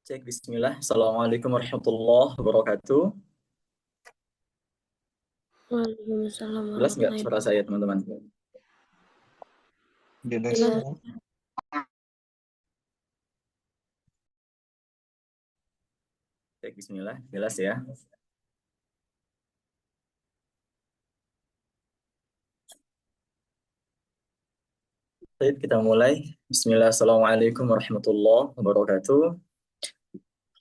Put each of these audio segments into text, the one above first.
Cek bismillah. Assalamualaikum warahmatullahi wabarakatuh. Waalaikumsalam Jelas nggak warahmatullahi suara saya, wabarakatuh. teman-teman? Jelas. Jelas. Cek bismillah. Jelas ya. Baik, kita mulai. Bismillah. Assalamualaikum warahmatullahi wabarakatuh.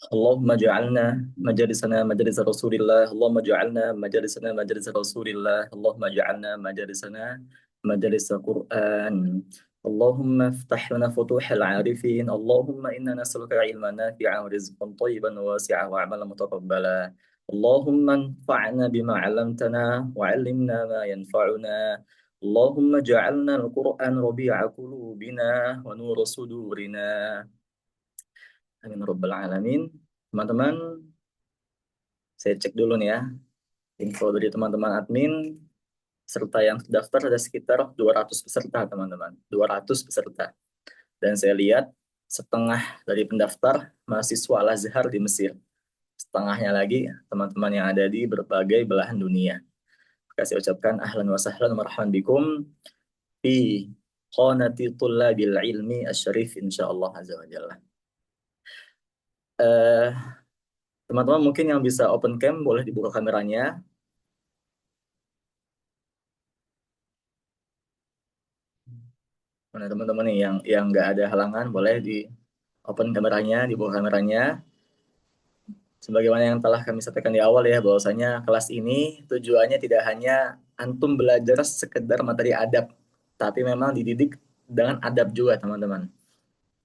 Allahumma ja'alna majalisana majalis Rasulillah. Allahumma ja'alna majalisana majalis Rasulillah. Allahumma ja'alna majalisana majalis Quran. Allahumma iftah lana futuhal arifin. Allahumma inna nas'aluka ilman nafi'an wa rizqan tayyiban wa wasi'an wa amalan mutaqabbala. Allahumma anfa'na bima 'allamtana wa 'allimna ma yanfa'una. Allahumma ja'alna al-Qur'an rabi'a qulubina wa nura sudurina. Amin rabbal alamin. Teman-teman, saya cek dulu nih ya. Info dari teman-teman admin, serta yang terdaftar ada sekitar 200 peserta, teman-teman. 200 peserta. Dan saya lihat setengah dari pendaftar mahasiswa Al-Azhar di Mesir. Setengahnya lagi teman-teman yang ada di berbagai belahan dunia. Maka saya ucapkan ahlan wa sahlan marhaban bikum fi qanati tullabil ilmi asyarif insyaallah azza wa jalla. Teman-teman mungkin yang bisa open cam boleh dibuka kameranya. Mana teman-teman nih yang nggak ada halangan boleh di open kameranya, dibuka kameranya. Sebagaimana yang telah kami sampaikan di awal ya, bahwasanya kelas ini tujuannya tidak hanya antum belajar sekedar materi adab, tapi memang dididik dengan adab juga, teman-teman.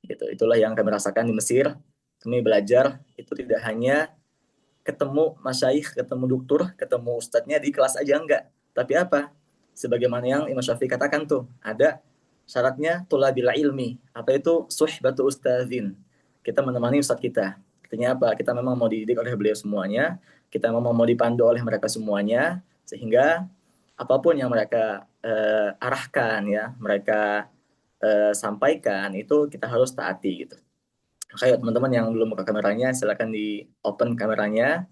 Gitu. Itulah yang kami rasakan di Mesir. Kami belajar itu tidak hanya ketemu masyayikh, ketemu doktur, ketemu ustadznya di kelas aja enggak. Tapi apa? Sebagaimana yang Imam Syafi'i katakan tuh, ada syaratnya tulabil ilmi. Apa itu? Suhbatu ustadzin. Kita menemani ustadz kita. Artinya apa? Kita memang mau dididik oleh beliau semuanya, kita memang mau dipandu oleh mereka semuanya, sehingga apapun yang mereka arahkan ya, mereka sampaikan itu kita harus taati gitu. Kayak teman-teman yang belum buka kameranya, silakan di open kameranya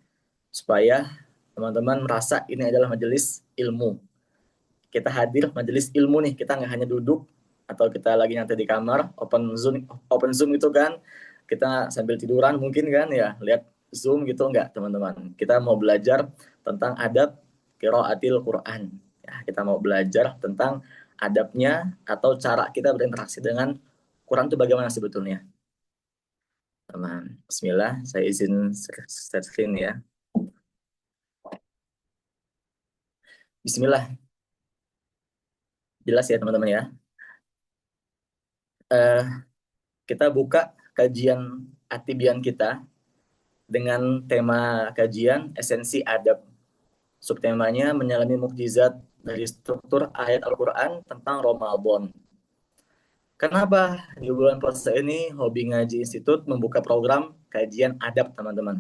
supaya teman-teman merasa ini adalah majelis ilmu. Kita hadir majelis ilmu nih, kita nggak hanya duduk atau kita lagi nyantai di kamar, open zoom gitu kan, kita sambil tiduran mungkin kan ya, lihat zoom gitu nggak teman-teman. Kita mau belajar tentang adab qiraatil Quran. Ya, kita mau belajar tentang adabnya atau cara kita berinteraksi dengan Quran itu bagaimana sebetulnya. Teman, Bismillah, saya izin share screen ya. Bismillah, jelas ya teman-teman ya. Eh, kita buka kajian Atibian kita dengan tema kajian esensi adab. Subtemanya menyelami mukjizat dari struktur ayat Al-Quran tentang Ramadan. Kenapa di bulan puasa ini Hobi Ngaji Institut membuka program kajian adab, teman-teman?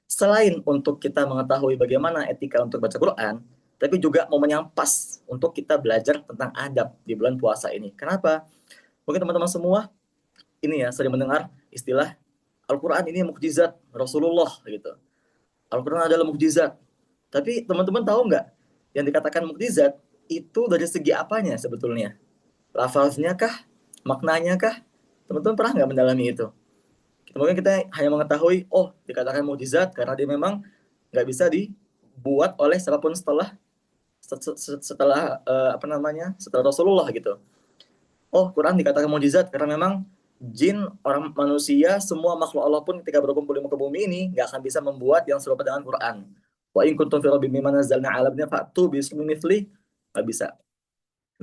Selain untuk kita mengetahui bagaimana etika untuk baca Quran, tapi juga momen yang pas untuk kita belajar tentang adab di bulan puasa ini. Kenapa? Mungkin teman-teman semua ini ya sering mendengar istilah Al-Quran ini mukjizat Rasulullah gitu. Al-Quran adalah mukjizat. Tapi teman-teman tahu nggak yang dikatakan mukjizat itu dari segi apanya sebetulnya? Lafaznya kah? Maknanya kah? Teman-teman pernah nggak mendalami itu? Mungkin kita hanya mengetahui, oh dikatakan mukjizat karena dia memang nggak bisa dibuat oleh siapapun setelah apa namanya setelah Rasulullah gitu. Oh, Quran dikatakan mukjizat karena memang jin, orang manusia, semua makhluk Allah pun ketika berkumpul di muka bumi ini nggak akan bisa membuat yang serupa dengan Quran. Wa in kuntum fi rabbin mimma nazzalna 'ala abdina fa'tu bi mithli, nggak bisa.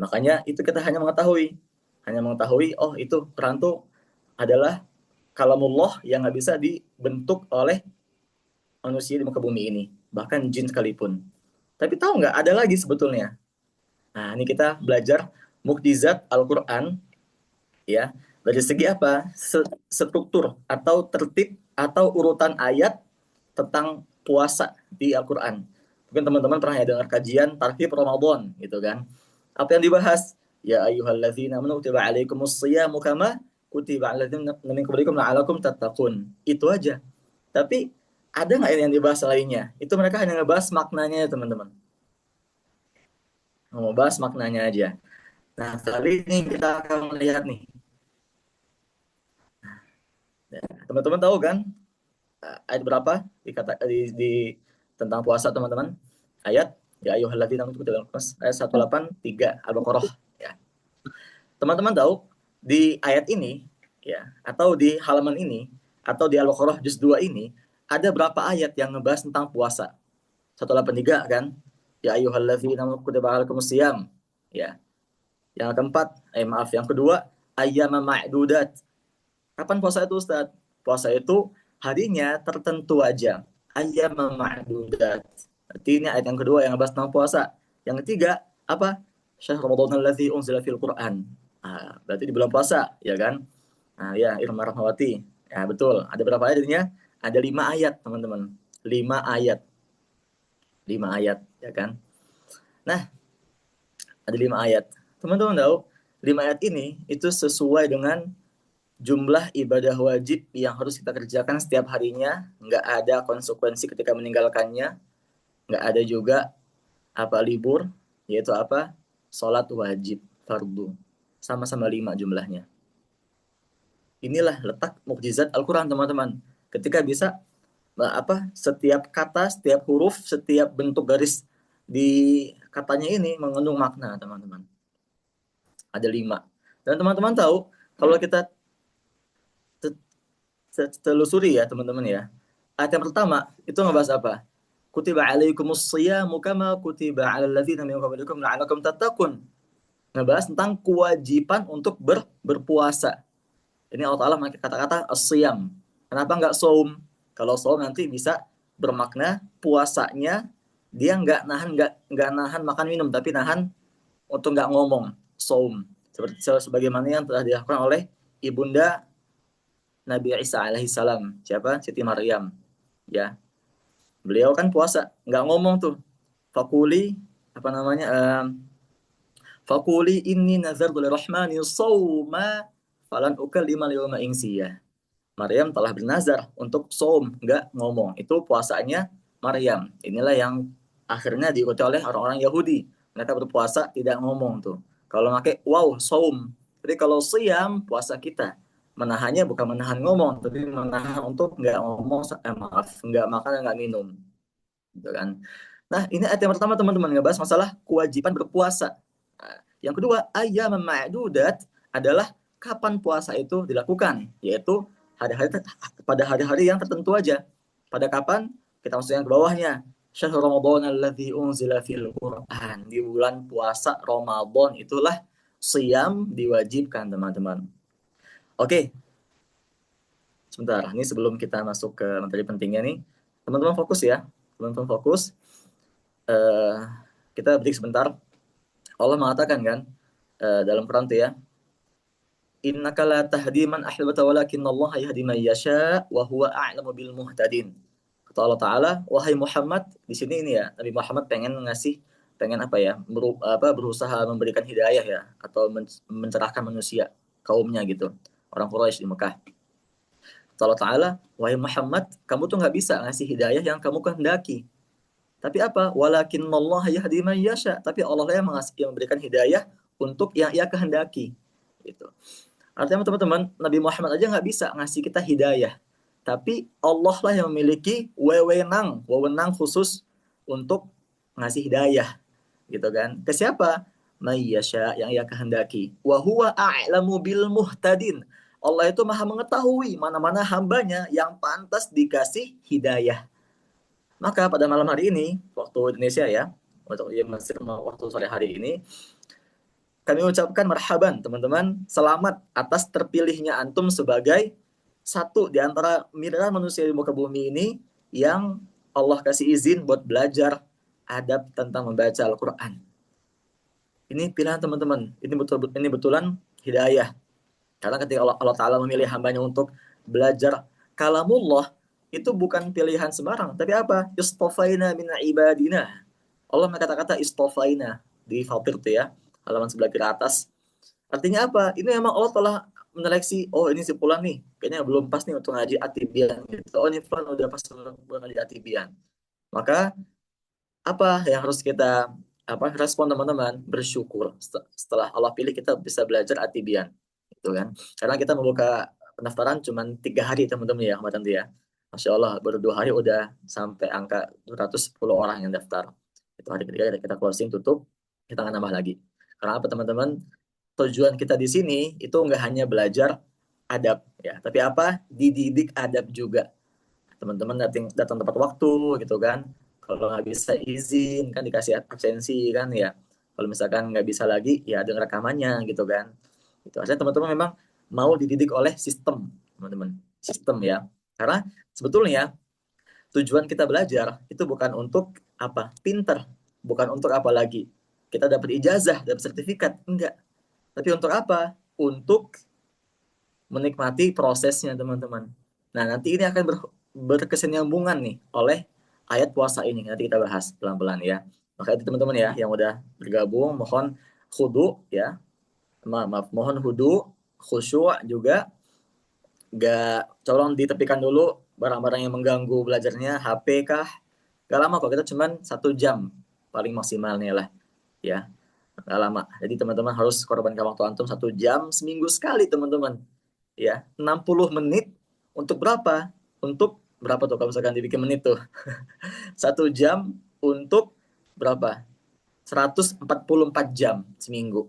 Makanya itu kita hanya mengetahui oh itu Quran itu adalah kalamullah yang nggak bisa dibentuk oleh manusia di muka bumi ini, bahkan jin sekalipun. Tapi tahu nggak ada lagi sebetulnya. Nah, ini kita belajar mukjizat Al-Quran ya. Dari segi apa? Struktur atau tertib atau urutan ayat tentang puasa di Al-Quran. Mungkin teman-teman pernah ya dengar kajian tarhib Ramadan gitu kan. Apa yang dibahas? Ya ayyuhalladzina amanu kutiba alaikumus shiyamu kama kutiba 'alal ladzina min qablikum la'allakum tattaqun. Itu aja. Tapi ada nggak yang dibahas lainnya? Itu mereka hanya ngebahas maknanya ya teman-teman. Mau bahas maknanya aja. Nah, kali ini kita akan melihat nih. Ya, teman-teman tahu kan ayat berapa di tentang puasa teman-teman? Ayat ya ayyuhalladzina amanu kutiba ayat 183 Al-Baqarah ya. Teman-teman tahu di ayat ini ya atau di halaman ini atau di Al-Baqarah juz 2 ini ada berapa ayat yang ngebahas tentang puasa? 183 kan? Ya ayyuhalladzina amanu kutiba alaikumusiyam. Ya. Yang keempat, maaf, yang kedua, ayyama ma'dudat. Kapan puasa itu, Ustaz? Puasa itu harinya tertentu aja. Ayyama ma'dudat. Berarti ini ayat yang kedua yang bahas tentang puasa. Yang ketiga, apa? Syahrul Ramadan allazi unzila fil Qur'an. Berarti di bulan puasa, ya kan? Ya, Irma Rahmawati. Ya, betul. Ada berapa ayat jadinya? Ada 5 ayat, teman-teman. 5 ayat. 5 ayat, ya kan? Nah, ada 5 ayat. Teman-teman tahu, 5 ayat ini itu sesuai dengan jumlah ibadah wajib yang harus kita kerjakan setiap harinya, nggak ada konsekuensi ketika meninggalkannya, nggak ada juga apa libur, yaitu apa? Sholat wajib, fardu. Sama-sama 5 jumlahnya. Inilah letak mukjizat Al-Quran, teman-teman. Ketika bisa setiap kata, setiap huruf, setiap bentuk garis di katanya ini mengandung makna, teman-teman. Ada 5. Dan teman-teman tahu, kalau kita telusuri ya teman-teman ya. Ayat yang pertama itu ngebahas apa? Kutiba alaikumus shiyamu kama kutiba alal ladzina min qablikum la'allakum tattaqun. Ngebahas tentang kewajiban untuk berpuasa. Ini Allah Ta'ala memakai kata-kata as-siyam. Kenapa nggak saum? Kalau saum nanti bisa bermakna puasanya dia nggak nahan makan minum, tapi nahan untuk nggak ngomong. Saum. Seperti sebagaimana yang telah dilakukan oleh ibunda Nabi Isa alaihissalam. Siapa? Siti Maryam. Ya, beliau kan puasa, nggak ngomong tuh. Fakuli apa namanya? Fakuli inni nazartu lirrahmani sawma falan ukallima al-yawma insiyah. Maryam telah bernazar untuk saum, nggak ngomong. Itu puasanya Maryam. Inilah yang akhirnya diikuti oleh orang-orang Yahudi. Mereka berpuasa tidak ngomong tuh. Kalau pakai wow saum. Jadi kalau siam puasa kita menahannya bukan menahan ngomong, tapi menahan untuk nggak ngomong, maaf, nggak makan, nggak minum, gitu kan. Nah, ini ayat yang pertama teman-teman ngebahas masalah kewajiban berpuasa. Nah, yang kedua, ayyam ma'dudat adalah kapan puasa itu dilakukan, yaitu hari-hari pada hari-hari yang tertentu aja. Pada kapan? Kita masuk yang ke bawahnya. Syahrul Ramadan alladzi unzila fil Qur'an. Di bulan puasa Ramadan itulah siam diwajibkan, teman-teman. Oke, sebentar. Ini sebelum kita masuk ke materi pentingnya nih, teman-teman fokus ya. Teman-teman fokus. Uh, kita break sebentar. Allah mengatakan kan dalam Quran tuh ya, innaka la tahdi man ahbabta walakinnallaha yahdi man yasha wa huwa a'lamu bil muhtadin. Kata Allah Ta'ala, wahai Muhammad, di sini ini ya, Nabi Muhammad pengen apa ya, berusaha memberikan hidayah ya, atau mencerahkan manusia, kaumnya gitu, orang Quraisy di Mekah. Kata Allah Ta'ala, wahai Muhammad, kamu tuh nggak bisa ngasih hidayah yang kamu kehendaki. Tapi apa? Walakinnallaha yahdi man yasha. Tapi Allah yang memberikan hidayah untuk yang ia kehendaki. Gitu. Artinya teman-teman, Nabi Muhammad aja nggak bisa ngasih kita hidayah. Tapi Allah lah yang memiliki wewenang khusus untuk ngasih hidayah. Gitu kan. Ke siapa? Mayyasha, yang ia kehendaki. Wa huwa a'lamu bil muhtadin. Allah itu maha mengetahui mana-mana hambanya yang pantas dikasih hidayah. Maka pada malam hari ini, waktu Indonesia ya, waktu Mesir, waktu sore hari ini, kami ucapkan marhaban teman-teman, selamat atas terpilihnya antum sebagai satu di antara miliaran manusia di muka bumi ini yang Allah kasih izin buat belajar adab tentang membaca Al-Quran. Ini pilihan teman-teman, ini betulan hidayah. Karena ketika Allah Ta'ala memilih hambanya untuk belajar kalamullah, itu bukan pilihan sembarang, tapi apa? Istofaina min ibadina. Allah kata-kata istofaina di Fatir itu ya, halaman sebelah kiri atas. Artinya apa? Ini memang Allah telah menyeleksi, oh ini si Fulan nih, kayaknya belum pas nih untuk ngaji atibian gitu. Oh ini Fulan udah pas untuk ngaji atibian. Maka apa yang harus kita respon teman-teman? Bersyukur setelah Allah pilih kita bisa belajar atibian, gitu kan? Karena kita membuka pendaftaran cuma 3 hari teman-teman ya, Ahmad Tanti ya. Masya Allah, baru 2 hari udah sampai angka 210 orang yang daftar. Itu hari ketiga kita closing tutup, kita nggak nambah lagi. Karena apa teman-teman? Tujuan kita di sini itu nggak hanya belajar adab ya, tapi apa? Dididik adab juga. Teman-teman datang tepat waktu gitu kan. Kalau nggak bisa izin kan dikasih absensi kan ya. Kalau misalkan nggak bisa lagi ya ada rekamannya gitu kan. Itu artinya teman-teman memang mau dididik oleh sistem teman-teman, sistem ya. Karena sebetulnya tujuan kita belajar itu bukan untuk apa pinter, bukan untuk apa lagi kita dapat ijazah, dapat sertifikat, enggak. Tapi untuk apa? Untuk menikmati prosesnya teman-teman. Nah, nanti ini akan berkesinambungan nih oleh ayat puasa ini. Nanti kita bahas pelan-pelan ya. Maka itu teman-teman ya yang udah bergabung mohon khudu ya. Maaf, mohon hudu, khusyuk juga. Gak, tolong ditepikan dulu barang-barang yang mengganggu belajarnya, HP kah? Gak lama kok, kita cuman 1 jam paling maksimalnya lah ya. Gak lama. Jadi teman-teman harus korbankan waktu antum 1 jam seminggu sekali teman-teman ya 60 menit untuk berapa? Untuk berapa tuh kalau misalkan dibikin menit tuh? 1 jam untuk berapa? 144 jam seminggu.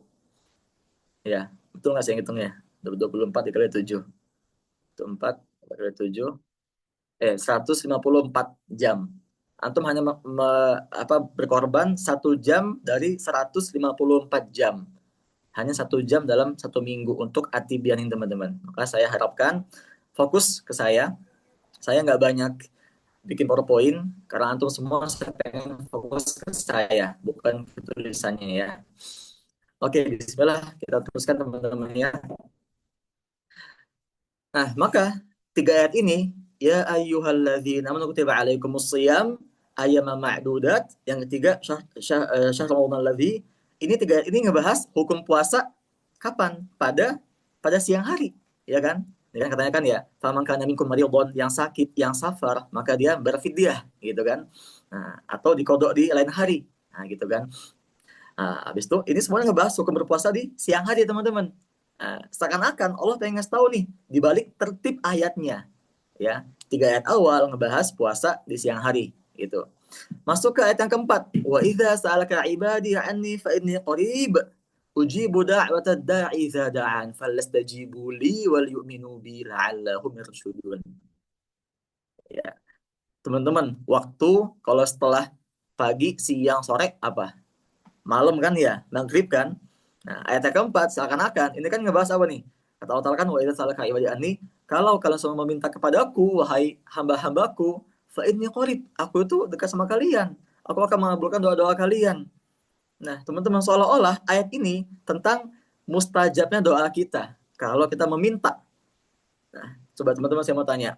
Ya, betul nggak sih yang hitungnya? 24 dikali 7. 24 dikali 7. 154 jam. Antum hanya berkorban 1 jam dari 154 jam. Hanya 1 jam dalam 1 minggu untuk atibian ini teman-teman. Maka saya harapkan fokus ke saya. Saya nggak banyak bikin PowerPoint karena antum semua saya pengen fokus ke saya, bukan ke tulisannya ya. Oke, bismillah kita teruskan teman-teman ya. Nah, maka 3 ayat ini ya ayyuhalladzina amanu kutiba alaikumus shiyam ayyama ma'dudat. Yang ketiga syahr Ramadan ladzi. Ini 3 ayat ini ngebahas hukum puasa kapan? Pada siang hari, ya kan? Ya kan katanya kan ya, faman kana minkum maridun yang sakit, yang safar, maka dia berfidyah gitu kan. Nah, atau dikodok di lain hari. Nah, gitu kan. Nah, habis itu ini semuanya ngebahas hukum berpuasa di siang hari teman-teman. Nah, seakan-akan Allah pengen ngasih tahu nih di balik tertib ayatnya ya. 3 ayat awal ngebahas puasa di siang hari gitu. Masuk ke ayat yang keempat. Wa idza sa'alaka 'ibadi 'anni fa inni qarib ujibu da'watad da'i idza da'an fallastajibu li wal yu'minu bi la'allahum yarshudun. Ya, teman-teman, waktu kalau setelah pagi, siang, sore apa? Malam kan ya, maghrib kan. Nah, ayat yang keempat seakan-akan ini kan ngebahas apa nih? Kata Allah Ta'ala kan wa idza salaka ibadi anni, kalau kalian semua meminta kepadaku wahai hamba-hambaku, fa inni qarib, aku itu dekat sama kalian. Aku akan mengabulkan doa-doa kalian. Nah, teman-teman seolah-olah ayat ini tentang mustajabnya doa kita kalau kita meminta. Nah, coba teman-teman saya mau tanya,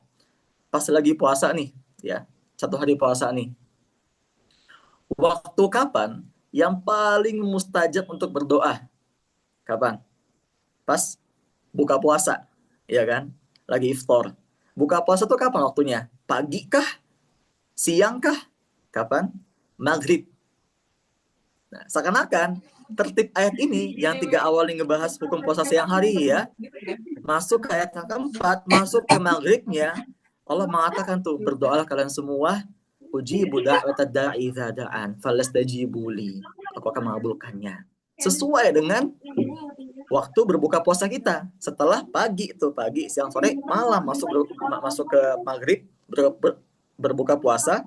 pas lagi puasa nih, ya, 1 hari puasa nih, waktu kapan yang paling mustajab untuk berdoa? Kapan? Pas buka puasa, ya kan? Lagi iftar. Buka puasa tuh kapan waktunya? Pagi kah? Siang kah? Kapan? Maghrib. Nah, seakan-akan tertib ayat ini yang 3 awal yang ngebahas hukum puasa siang hari ya, masuk ke ayat yang keempat, masuk ke maghribnya, Allah mengatakan tuh, berdoalah kalian semua, ujibu da'watad da'i idza da'an, falastajibuli li. Aku akan mengabulkannya. Sesuai dengan waktu berbuka puasa kita setelah pagi itu pagi siang sore malam masuk ke maghrib berbuka puasa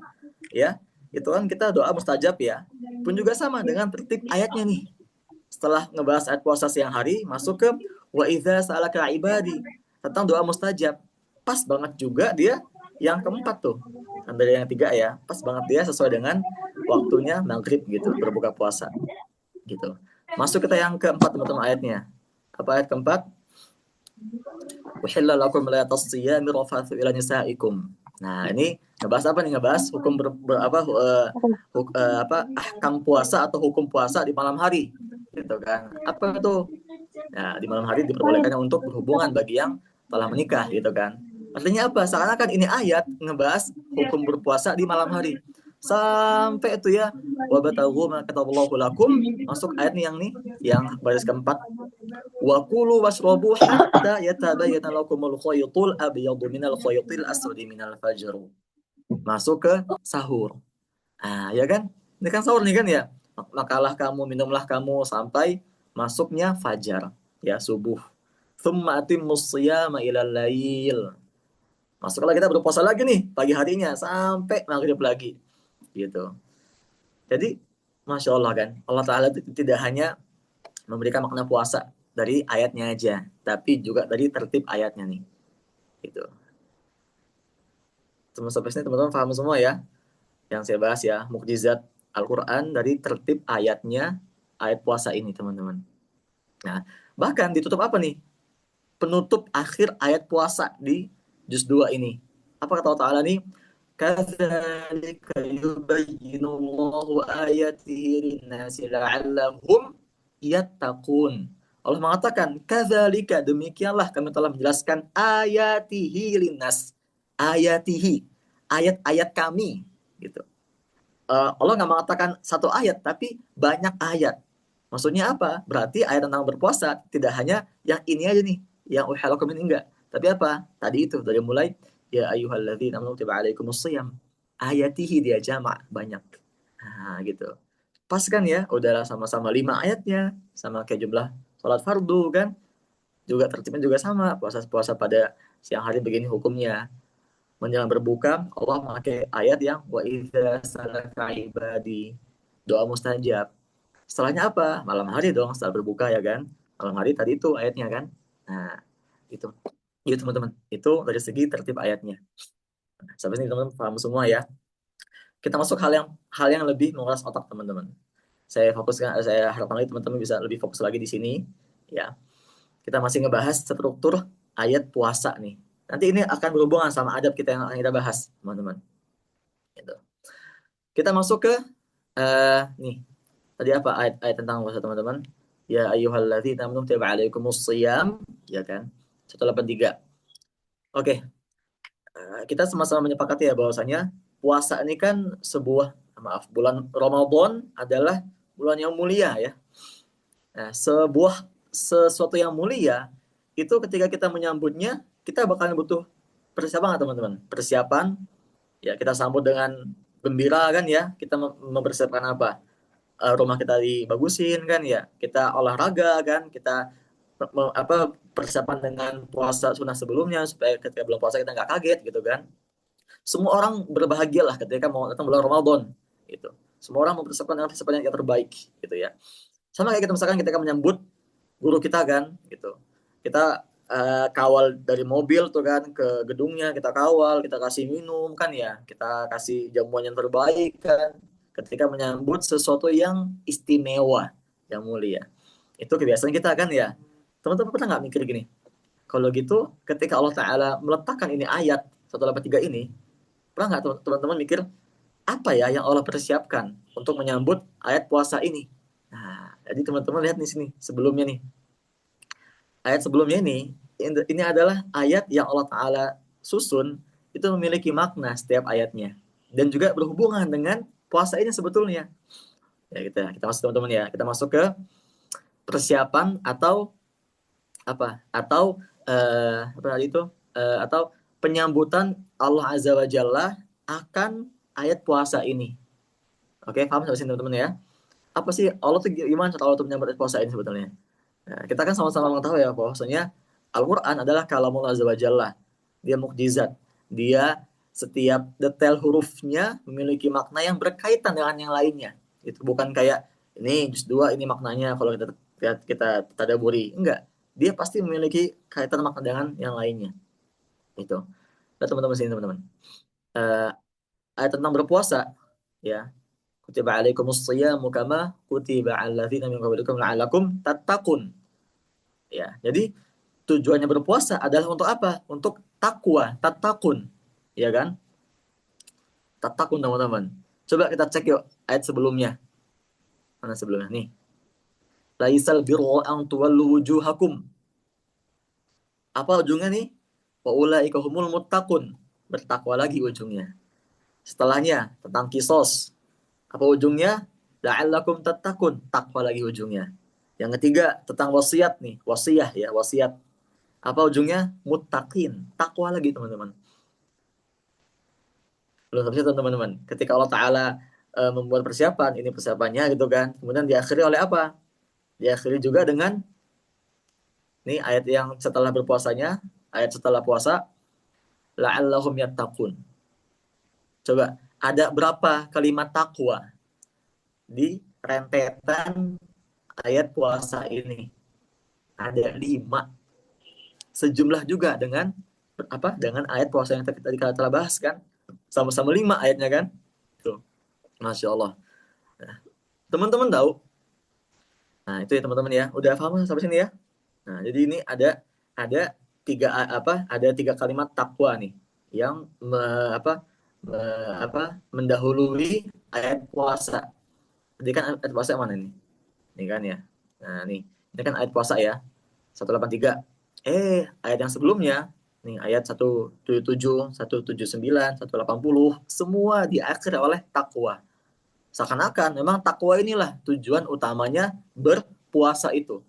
ya itu kan kita doa mustajab ya pun juga sama dengan tertib ayatnya nih setelah ngebahas ayat puasa siang hari masuk ke wa idza sa'alaka ibadi tentang doa mustajab pas banget juga dia yang keempat tuh dari yang 3 ya pas banget dia sesuai dengan waktunya maghrib gitu berbuka puasa gitu. Masuk kita yang keempat teman-teman ayatnya. Apa ayat keempat? Uhilla lakum layatas siyami rafathu ila nisaikum. Nah, ini ngebahas apa nih? Ngebahas hukum ahkam puasa atau hukum puasa di malam hari. Gitu kan. Apa itu? Nah, di malam hari diperbolehkannya untuk berhubungan bagi yang telah menikah gitu kan. Artinya apa? Seakan-akan ini ayat ngebahas hukum berpuasa di malam hari. Sampai itu ya, wabtaghu ma kataballahu lakum, masuk ayat nih yang baris keempat. Wa kulu washrabu hatta yatabayyana lakumul khaytul abyadu minal khaytil aswadi minal fajr. Masuk ke sahur. Ah, ya kan? Ini kan sahur nih kan ya. Makalah kamu, minumlah kamu sampai masuknya fajar, ya subuh. Tsumma atimmus shiyama ilal lail. Masuklah kita berpuasa lagi nih pagi harinya sampai maghrib lagi, gitu. Jadi, masya Allah kan, Allah Taala itu tidak hanya memberikan makna puasa dari ayatnya aja, tapi juga dari tertib ayatnya nih, gitu. Sampai sini teman-teman paham semua ya? Yang saya bahas ya, mukjizat Al-Quran dari tertib ayatnya, ayat puasa ini teman-teman. Nah, bahkan ditutup apa nih? Penutup akhir ayat puasa di juz 2 ini. Apa kata Allah Ta'ala nih? Kadzalika yubayyinullahu ayatihi linnasi la'allahum yattaqun. Allah mengatakan, kadzalika demikianlah kami telah menjelaskan ayatihi linnas. Ayatihi, ayat-ayat kami gitu. Allah nggak mengatakan satu ayat, tapi banyak ayat. Maksudnya apa? Berarti ayat tentang berpuasa tidak hanya yang ini aja nih, yang uhalakum ini enggak. Tapi apa? Tadi itu dari mulai ya ayyuhalladzina amanu kutiba alaikumus shiyam. Ayatihi dia jamak banyak. Nah, gitu. Pas kan ya, udahlah sama-sama 5 ayatnya, sama kayak jumlah sholat fardu kan. Juga tertibnya juga sama, puasa-puasa pada siang hari begini hukumnya. Menjelang berbuka, Allah memakai ayat yang wa idza salaka ibadi, doa mustajab. Setelahnya apa? Malam hari dong setelah berbuka ya kan. Malam hari tadi itu ayatnya kan. Nah, itu. Itu teman-teman. Itu dari segi tertib ayatnya. Sampai sini teman-teman paham semua ya. Kita masuk hal yang lebih menguras otak teman-teman. Saya harapkan lagi teman-teman bisa lebih fokus lagi di sini ya. Kita masih ngebahas struktur ayat puasa nih. Nanti ini akan berhubungan sama adab kita yang akan kita bahas, teman-teman. Gitu. Kita masuk ke nih. Tadi apa ayat tentang puasa teman-teman? Ya ayyuhalladzina amanu kutiba alaikumus shiyam, ya kan? 183. Oke, kita sama-sama menyepakati ya bahwasanya puasa ini kan bulan Ramadan adalah bulan yang mulia ya. Nah, sesuatu yang mulia itu ketika kita menyambutnya, kita bakalan butuh persiapan nggak teman-teman? Persiapan ya kita sambut dengan gembira kan ya. Kita mempersiapkan apa? Rumah kita dibagusin kan ya, kita olahraga kan, kita persiapan dengan puasa sunnah sebelumnya supaya ketika belum puasa kita nggak kaget gitu kan. Semua orang berbahagia lah ketika mau datang bulan Ramadan gitu. Semua orang mempersiapkan dengan persiapan yang terbaik gitu ya. Sama kayak kita misalkan ketika menyambut guru kita kan gitu. Kita kawal dari mobil tuh kan ke gedungnya, kita kawal, kita kasih minum kan ya, kita kasih jamuan yang terbaik kan ketika menyambut sesuatu yang istimewa, yang mulia. Itu kebiasaan kita kan ya. Teman-teman pernah nggak mikir gini? Kalau gitu ketika Allah Ta'ala meletakkan ini ayat 183 ini, pernah nggak teman-teman mikir apa ya yang Allah persiapkan untuk menyambut ayat puasa ini? Nah, jadi teman-teman lihat nih sini sebelumnya nih. Ayat sebelumnya ini adalah ayat yang Allah Ta'ala susun itu memiliki makna setiap ayatnya dan juga berhubungan dengan puasa ini sebetulnya. Ya kita masuk teman-teman ya. Kita masuk ke persiapan atau apa tadi itu atau penyambutan Allah Azza wa Jalla akan ayat puasa ini. Oke, paham sampai sini teman-teman ya? Apa sih Allah tuh gimana cara Allah tuh menyambut ayat puasa ini sebetulnya? Nah, kita kan sama-sama mengetahui ya bahwasanya Al-Quran adalah kalamullah azza wa jalla. Dia mukjizat. Dia setiap detail hurufnya memiliki makna yang berkaitan dengan yang lainnya. Itu bukan kayak ini juz 2 ini maknanya kalau kita tadaburi. Enggak. Dia pasti memiliki kaitan makna dengan yang lainnya. Itu. Nah, teman-teman sini teman-teman. Uh, ayat tentang berpuasa ya. Kutiba alaikumus shiyamu kama kutiba 'alal ladzina min qablikum la'allakum tattaqun. Ya, jadi tujuannya berpuasa adalah untuk apa? Untuk takwa, tatakun. Ya kan? Tatakun teman-teman. Coba kita cek yuk ayat sebelumnya. Mana sebelumnya? Nih. Laisal birra an tuwallu wujuhakum. Apa ujungnya nih? Wa ulaika humul muttaqun. Bertakwa lagi ujungnya. Setelahnya tentang kisos. Apa ujungnya? La'allakum tattaqun. Takwa lagi ujungnya. Yang ketiga tentang wasiat nih, wasiah ya, wasiat. Apa ujungnya? Muttaqin. Takwa lagi teman-teman. Belum sampai situ teman-teman. Ketika Allah Ta'ala membuat persiapan, ini persiapannya gitu kan. Kemudian diakhiri oleh apa? Diakhiri juga dengan nih ayat yang setelah berpuasanya, ayat setelah puasa, la'allahum yattaqun. Coba, ada berapa kalimat takwa di rentetan ayat puasa ini? Ada 5. Sejumlah juga dengan apa? Dengan ayat puasa yang tadi kita telah bahas kan? Sama-sama 5 ayatnya kan? Tuh. Masya Allah. Nah, teman-teman tahu? Nah, itu ya teman-teman ya. Udah paham sampai sini ya? Nah, jadi ini ada tiga apa? Ada 3 kalimat takwa nih yang mendahului ayat puasa. Jadi kan ayat puasa yang mana nih? Ini kan ya. Nah, ini kan ayat puasa ya. 183. Ayat yang sebelumnya nih ayat 177, 179, 180 semua diakhiri oleh takwa. Seakan-akan memang takwa inilah tujuan utamanya berpuasa itu.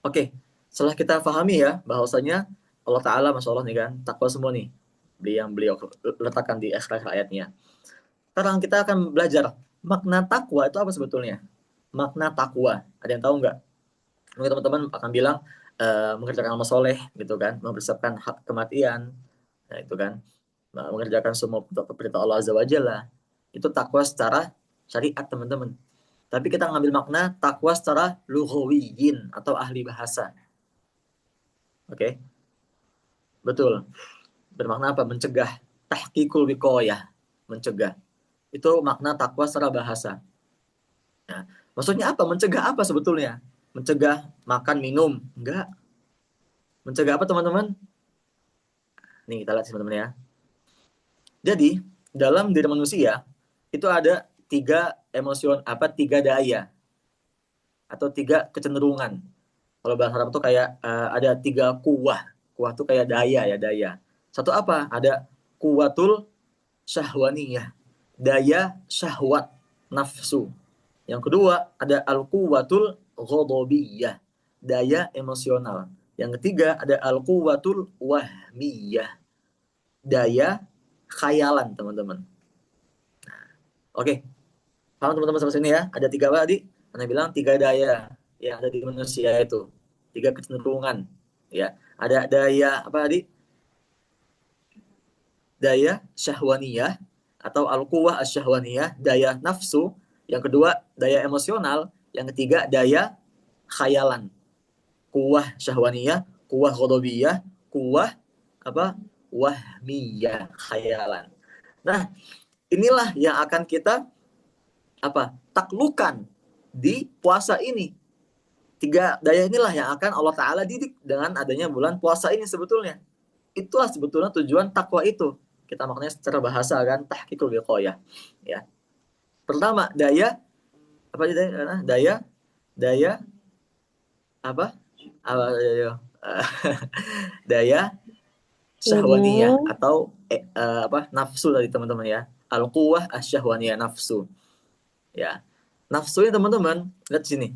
Oke, setelah kita pahami ya bahwasanya Allah Ta'ala Masya Allah nih kan, takwa semua nih yang beliau letakkan di akhir ayatnya. Sekarang kita akan belajar makna takwa itu apa sebetulnya? Makna takwa, ada yang tahu nggak? Mungkin teman-teman akan bilang mengerjakan amal soleh gitu kan, mempersiapkan hak kematian, nah, itu kan, mengerjakan semua perintah Allah Azza wa Jalla. Itu takwa secara syariat teman-teman. Tapi kita ngambil makna takwa secara lughawiyin atau ahli bahasa. Oke, betul. Bermakna apa? Mencegah. Tahqiqul wiqayah. Mencegah. Itu makna takwa secara bahasa. Nah, maksudnya apa? Mencegah apa sebetulnya? Mencegah makan, minum? Enggak. Mencegah apa teman-teman? Nih kita lihat teman-teman ya. Jadi, dalam diri manusia, itu ada 3 3 daya. Atau 3 kecenderungan. Kalau bahasa Arab tuh kayak ada 3 kuwah. Kuwah tuh kayak daya ya, daya. Satu apa? Ada kuwatul syahwaniyah, daya syahwat nafsu. Yang kedua ada al-quwatul ghadabiyah, daya emosional. Yang ketiga ada al-quwatul wahmiyah, daya khayalan teman-teman. Oke, paham teman-teman sampai sini ya? Ada 3 apa tadi? Anda bilang 3 daya yang ada di manusia itu, 3 kecenderungan. Ya, ada daya apa tadi? Daya syahwaniyah atau al-quwah asyahwaniyah, daya nafsu. Yang kedua, daya emosional. Yang ketiga, daya khayalan. Kuwah syahwaniyah, kuwah ghadabiyah, kuwah apa? Wahmiyah, khayalan. Nah, inilah yang akan kita taklukan di puasa ini. 3 daya inilah yang akan Allah Ta'ala didik dengan adanya bulan puasa ini sebetulnya. Itulah sebetulnya tujuan takwa itu. Kita maknanya secara bahasa kan tahqiqul wiqayah. Ya. Pertama, daya apa aja daya? Daya apa? Daya syahwaniyah Ilmu, atau nafsu tadi teman-teman ya. Al-quwah asyahwaniyah nafsu. Ya. Nafsunya teman-teman, lihat sini.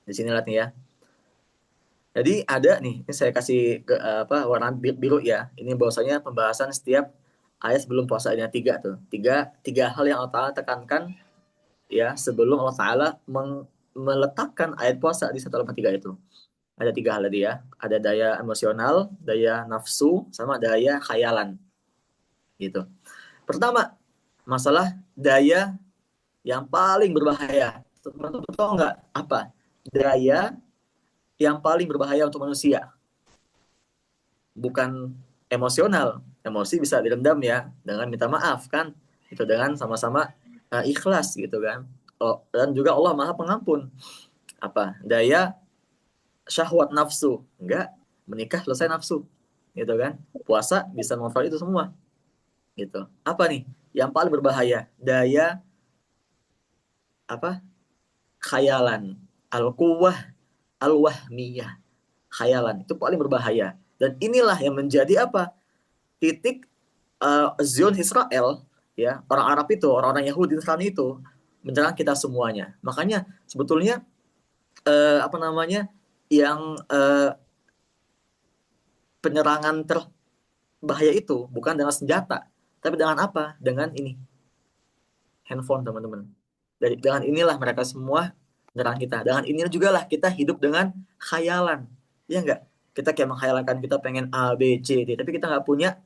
Di sini lihat nih ya. Jadi ada nih, ini saya kasih warna biru ya. Ini bahwasanya pembahasan setiap ayat sebelum puasa ada 3 tuh. Tiga hal yang Allah Ta'ala tekankan ya sebelum Allah Ta'ala meletakkan ayat puasa di 183 itu. Ada 3 hal tadi ya. Ada daya emosional, daya nafsu, sama daya khayalan. Gitu. Pertama, masalah daya yang paling berbahaya. Teman-teman tahu nggak apa? Daya yang paling berbahaya untuk manusia. Bukan emosional. Emosi bisa direndam ya dengan minta maaf kan. Itu dengan sama-sama ikhlas gitu kan. Oh, dan juga Allah Maha Pengampun. Daya syahwat nafsu. Enggak, menikah selesai nafsu. Gitu kan. Puasa bisa mengontrol itu semua. Gitu. Apa nih yang paling berbahaya? Daya apa? Khayalan. Al-quwwah al-wahmiyah, khayalan. Itu paling berbahaya. Dan inilah yang menjadi apa? Titik Zion Israel, ya, orang Arab itu, orang-orang Yahudi Nasrani itu menyerang kita semuanya. Makanya sebetulnya apa namanya? Yang penyerangan terbahaya itu bukan dengan senjata, tapi dengan apa? Dengan ini, handphone, teman-teman. Dari dengan inilah mereka semua menyerang kita. Dengan inilah juga lah kita hidup dengan khayalan. Ya enggak? Kita kayak menghayalkan kita pengen A, B, C, D, tapi kita nggak punya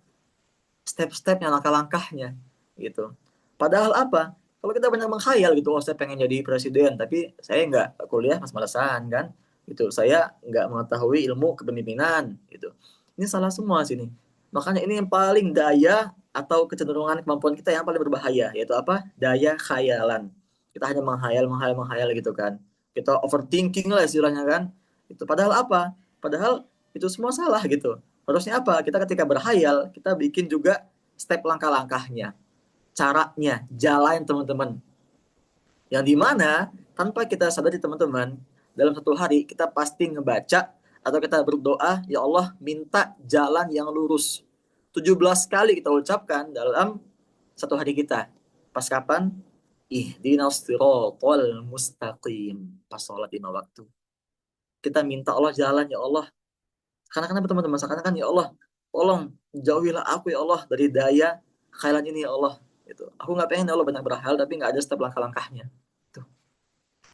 step-stepnya, langkah-langkahnya gitu. Padahal apa? Kalau kita banyak menghayal gitu, oh saya pengen jadi presiden, tapi saya nggak kuliah, mas-malasan kan, gitu. Saya nggak mengetahui ilmu kepemimpinan, gitu. Ini salah semua sini. Makanya ini yang paling daya atau kecenderungan kemampuan kita yang paling berbahaya, yaitu apa? Daya khayalan. Kita hanya menghayal, menghayal, menghayal gitu kan. Kita overthinking lah istilahnya kan. Itu padahal apa? Padahal itu semua salah gitu. Harusnya apa? Kita ketika berhayal, kita bikin juga step langkah-langkahnya, caranya, jalan teman-teman. Yang dimana tanpa kita sadari teman-teman, dalam satu hari kita pasti ngebaca atau kita berdoa, ya Allah minta jalan yang lurus. 17 kali kita ucapkan dalam satu hari kita. Pas kapan? Ihdinas siratal mustaqim. Pas sholat 5 waktu. Kita minta Allah jalan, ya Allah. Karena kenapa teman-teman? Karena kan ya Allah, tolong jauhilah aku ya Allah dari daya khayalan ini ya Allah. Itu. Aku nggak pengen ya Allah banyak berhal tapi nggak ada step langkah-langkahnya. Tuh,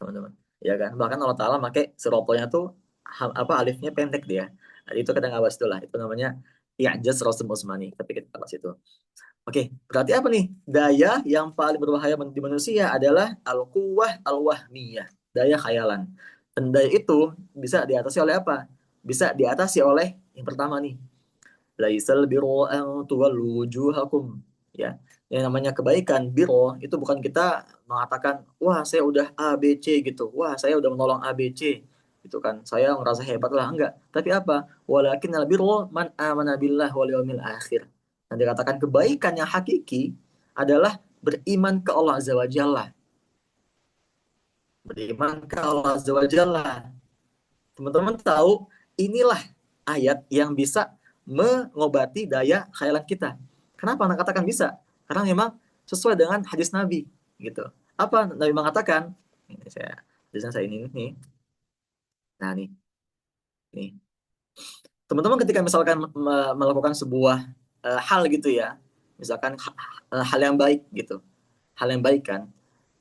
teman-teman. Ya kan? Bahkan Allah Taala pakai serotonya tuh apa alifnya pendek dia. Nah, itu kita nggak bahas itu lah. Itu namanya i'jaz rasul musmani. Tapi kita bahas itu. Oke, berarti apa nih? Daya yang paling berbahaya di manusia adalah al-quwwah al-wahmiyah, daya khayalan. Dan daya itu bisa diatasi oleh apa? Bisa diatasi oleh yang pertama nih, laisal birru an tuwallu wujuhakum. Ya, yang namanya kebaikan, biro itu bukan kita mengatakan, wah saya udah A B C gitu, wah saya udah menolong A B C gitu kan, saya ngerasa hebat lah, enggak. Tapi apa? Walakin al birru man amana billah wal yawmil akhir. Yang dikatakan kebaikan yang hakiki adalah beriman ke Allah Azza wa Jalla. Beriman ke Allah Azza wa Jalla. Teman-teman tahu, inilah ayat yang bisa mengobati daya khayalan kita. Kenapa anak katakan bisa? Karena memang sesuai dengan hadis Nabi gitu. Apa Nabi mengatakan? Ini saya ini nih. Nah, nih. Teman-teman ketika misalkan melakukan sebuah hal gitu ya. Misalkan hal yang baik gitu. Hal yang baik kan.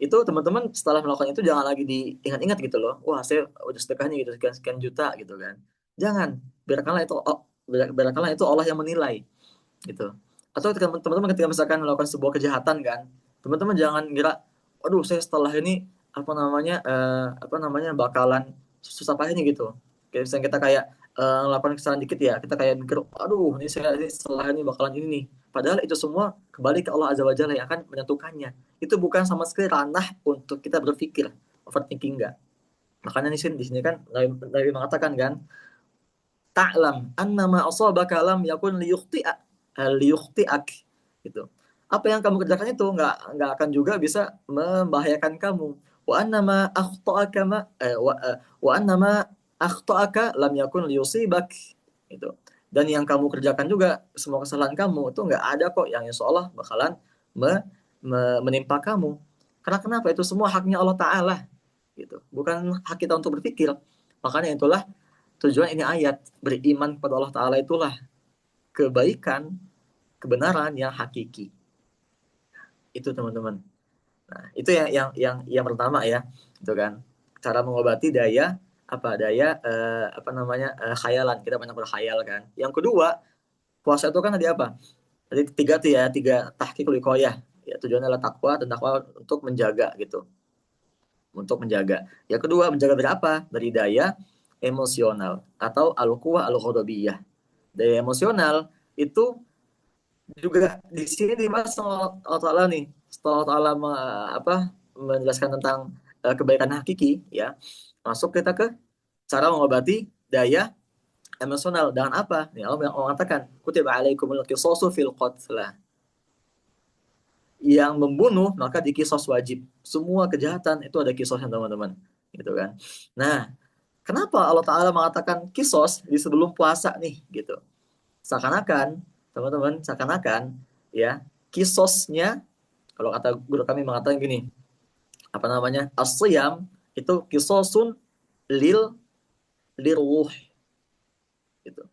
Itu teman-teman setelah melakukan itu jangan lagi diingat-ingat gitu loh. Wah, saya udah sedekahnya gitu sekian sekian juta gitu kan. Jangan. Biarkanlah itu biarkanlah itu Allah yang menilai gitu. Atau teman-teman ketika misalkan melakukan sebuah kejahatan kan, teman-teman jangan kira, aduh saya setelah ini apa namanya bakalan susah payah nih gitu. Kayak misalnya kita kayak melakukan kesalahan dikit ya, kita kayak mikir, aduh ini setelah ini bakalan ini nih. Padahal itu semua kembali ke Allah Azza wa Jalla yang akan menentukannya. Itu bukan sama sekali ranah untuk kita berpikir, overthinking enggak. Makanya di sini kan Nabi mengatakan kan, ta'lam annama asabaka lam yakun liyukhti'ak gitu. Apa yang kamu kerjakan itu nggak akan juga bisa membahayakan kamu. Wa annama akhta'aka wa annama akhta'aka lam yakun liyusibak gitu. Dan yang kamu kerjakan juga semua kesalahan kamu itu nggak ada kok yang insya Allah bakalan menimpa kamu. Karena kenapa? Itu semua haknya Allah Ta'ala gitu. Bukan hak kita untuk berpikir. Makanya itulah tujuan ini ayat, beriman kepada Allah Ta'ala itulah kebaikan, kebenaran yang hakiki. Itu teman-teman. Nah, itu yang pertama ya, itu kan. Cara mengobati daya apa namanya khayalan. Kita banyak berkhayal kan. Yang kedua, puasa itu kan tadi apa? Tadi tiga tuh ya, tiga tahqiqul wiqayah. Ya, tujuannya adalah takwa dan takwa untuk menjaga gitu. Untuk menjaga. Yang kedua, menjaga dari apa? Dari daya emosional atau al-quwwah al-ghadabiyah. Daya emosional itu juga di sini dibahas sama Allah Ta'ala nih. Setelah Allah Ta'ala menjelaskan tentang kebaikan hakiki, ya, masuk kita ke cara mengobati daya emosional dengan apa? Nih Allah mengatakan, kutiba alaikumul qisasu fil qatlah. Yang membunuh maka dikisos wajib. Semua kejahatan itu ada kisosnya teman-teman. gitu kan. Nah, kenapa Allah Ta'ala mengatakan kisos di sebelum puasa nih gitu? Seakan-akan, teman-teman, seakan-akan ya kisosnya, kalau kata guru kami mengatakan gini, apa namanya, as-siyam itu kisosun lil lirwuh gitu.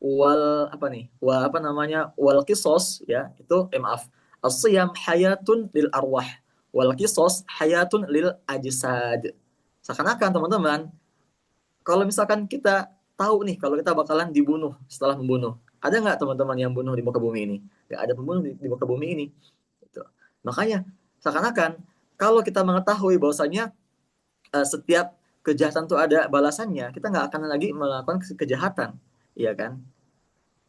Wal apa nih? Wal apa namanya? Wal kisos ya itu maaf. As-siyam hayatun lil arwah. Wal kisos hayatun lil ajsad. Seakan-akan teman-teman, kalau misalkan kita tahu nih kalau kita bakalan dibunuh setelah membunuh, ada nggak teman-teman yang bunuh di muka bumi ini? Nggak ada pembunuh di muka bumi ini. Gitu. Makanya seakan-akan kalau kita mengetahui bahwasanya setiap kejahatan itu ada balasannya, kita nggak akan lagi melakukan kejahatan, iya kan?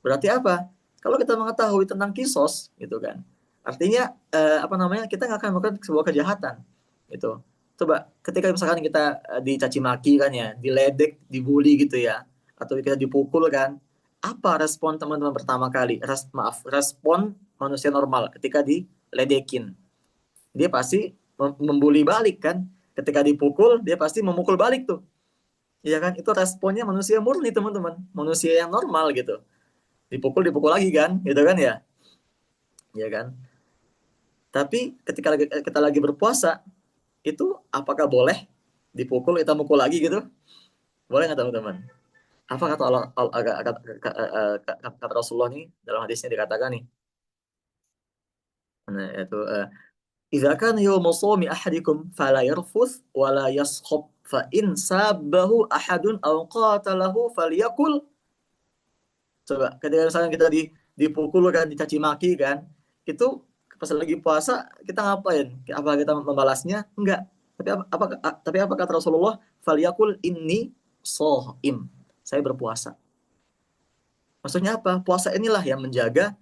Berarti apa? Kalau kita mengetahui tentang kisos, gitu kan? Artinya apa namanya? Kita nggak akan melakukan sebuah kejahatan, gitu. Coba ketika misalkan kita dicaci maki kan ya, diledek, dibully gitu ya, atau kita dipukul kan, apa respon teman-teman pertama kali? Respon manusia normal ketika diledekin. Dia pasti membuli balik kan. Ketika dipukul, dia pasti memukul balik tuh. Iya kan? Itu responnya manusia murni teman-teman. Manusia yang normal gitu. Dipukul, dipukul lagi kan? Gitu kan ya? Iya kan? Tapi ketika kita lagi berpuasa, itu apakah boleh dipukul, kita mukul lagi gitu? Boleh nggak teman-teman? Apa kata Allah, kata Rasulullah nih dalam hadisnya dikatakan nih, nah, itu idza kana yawmu shawmi ahadikum fala yarfuth wala yaskhab fa in sabbahu ahadun aw qatalahu falyakul. Coba ketika misalnya kita dipukul kan, dicaci maki kan, itu pas lagi puasa kita ngapain? Apa kita membalasnya? Enggak. Tapi apa kata Rasulullah? Falyakul inni shaim. Saya berpuasa. Maksudnya apa? Puasa inilah yang menjaga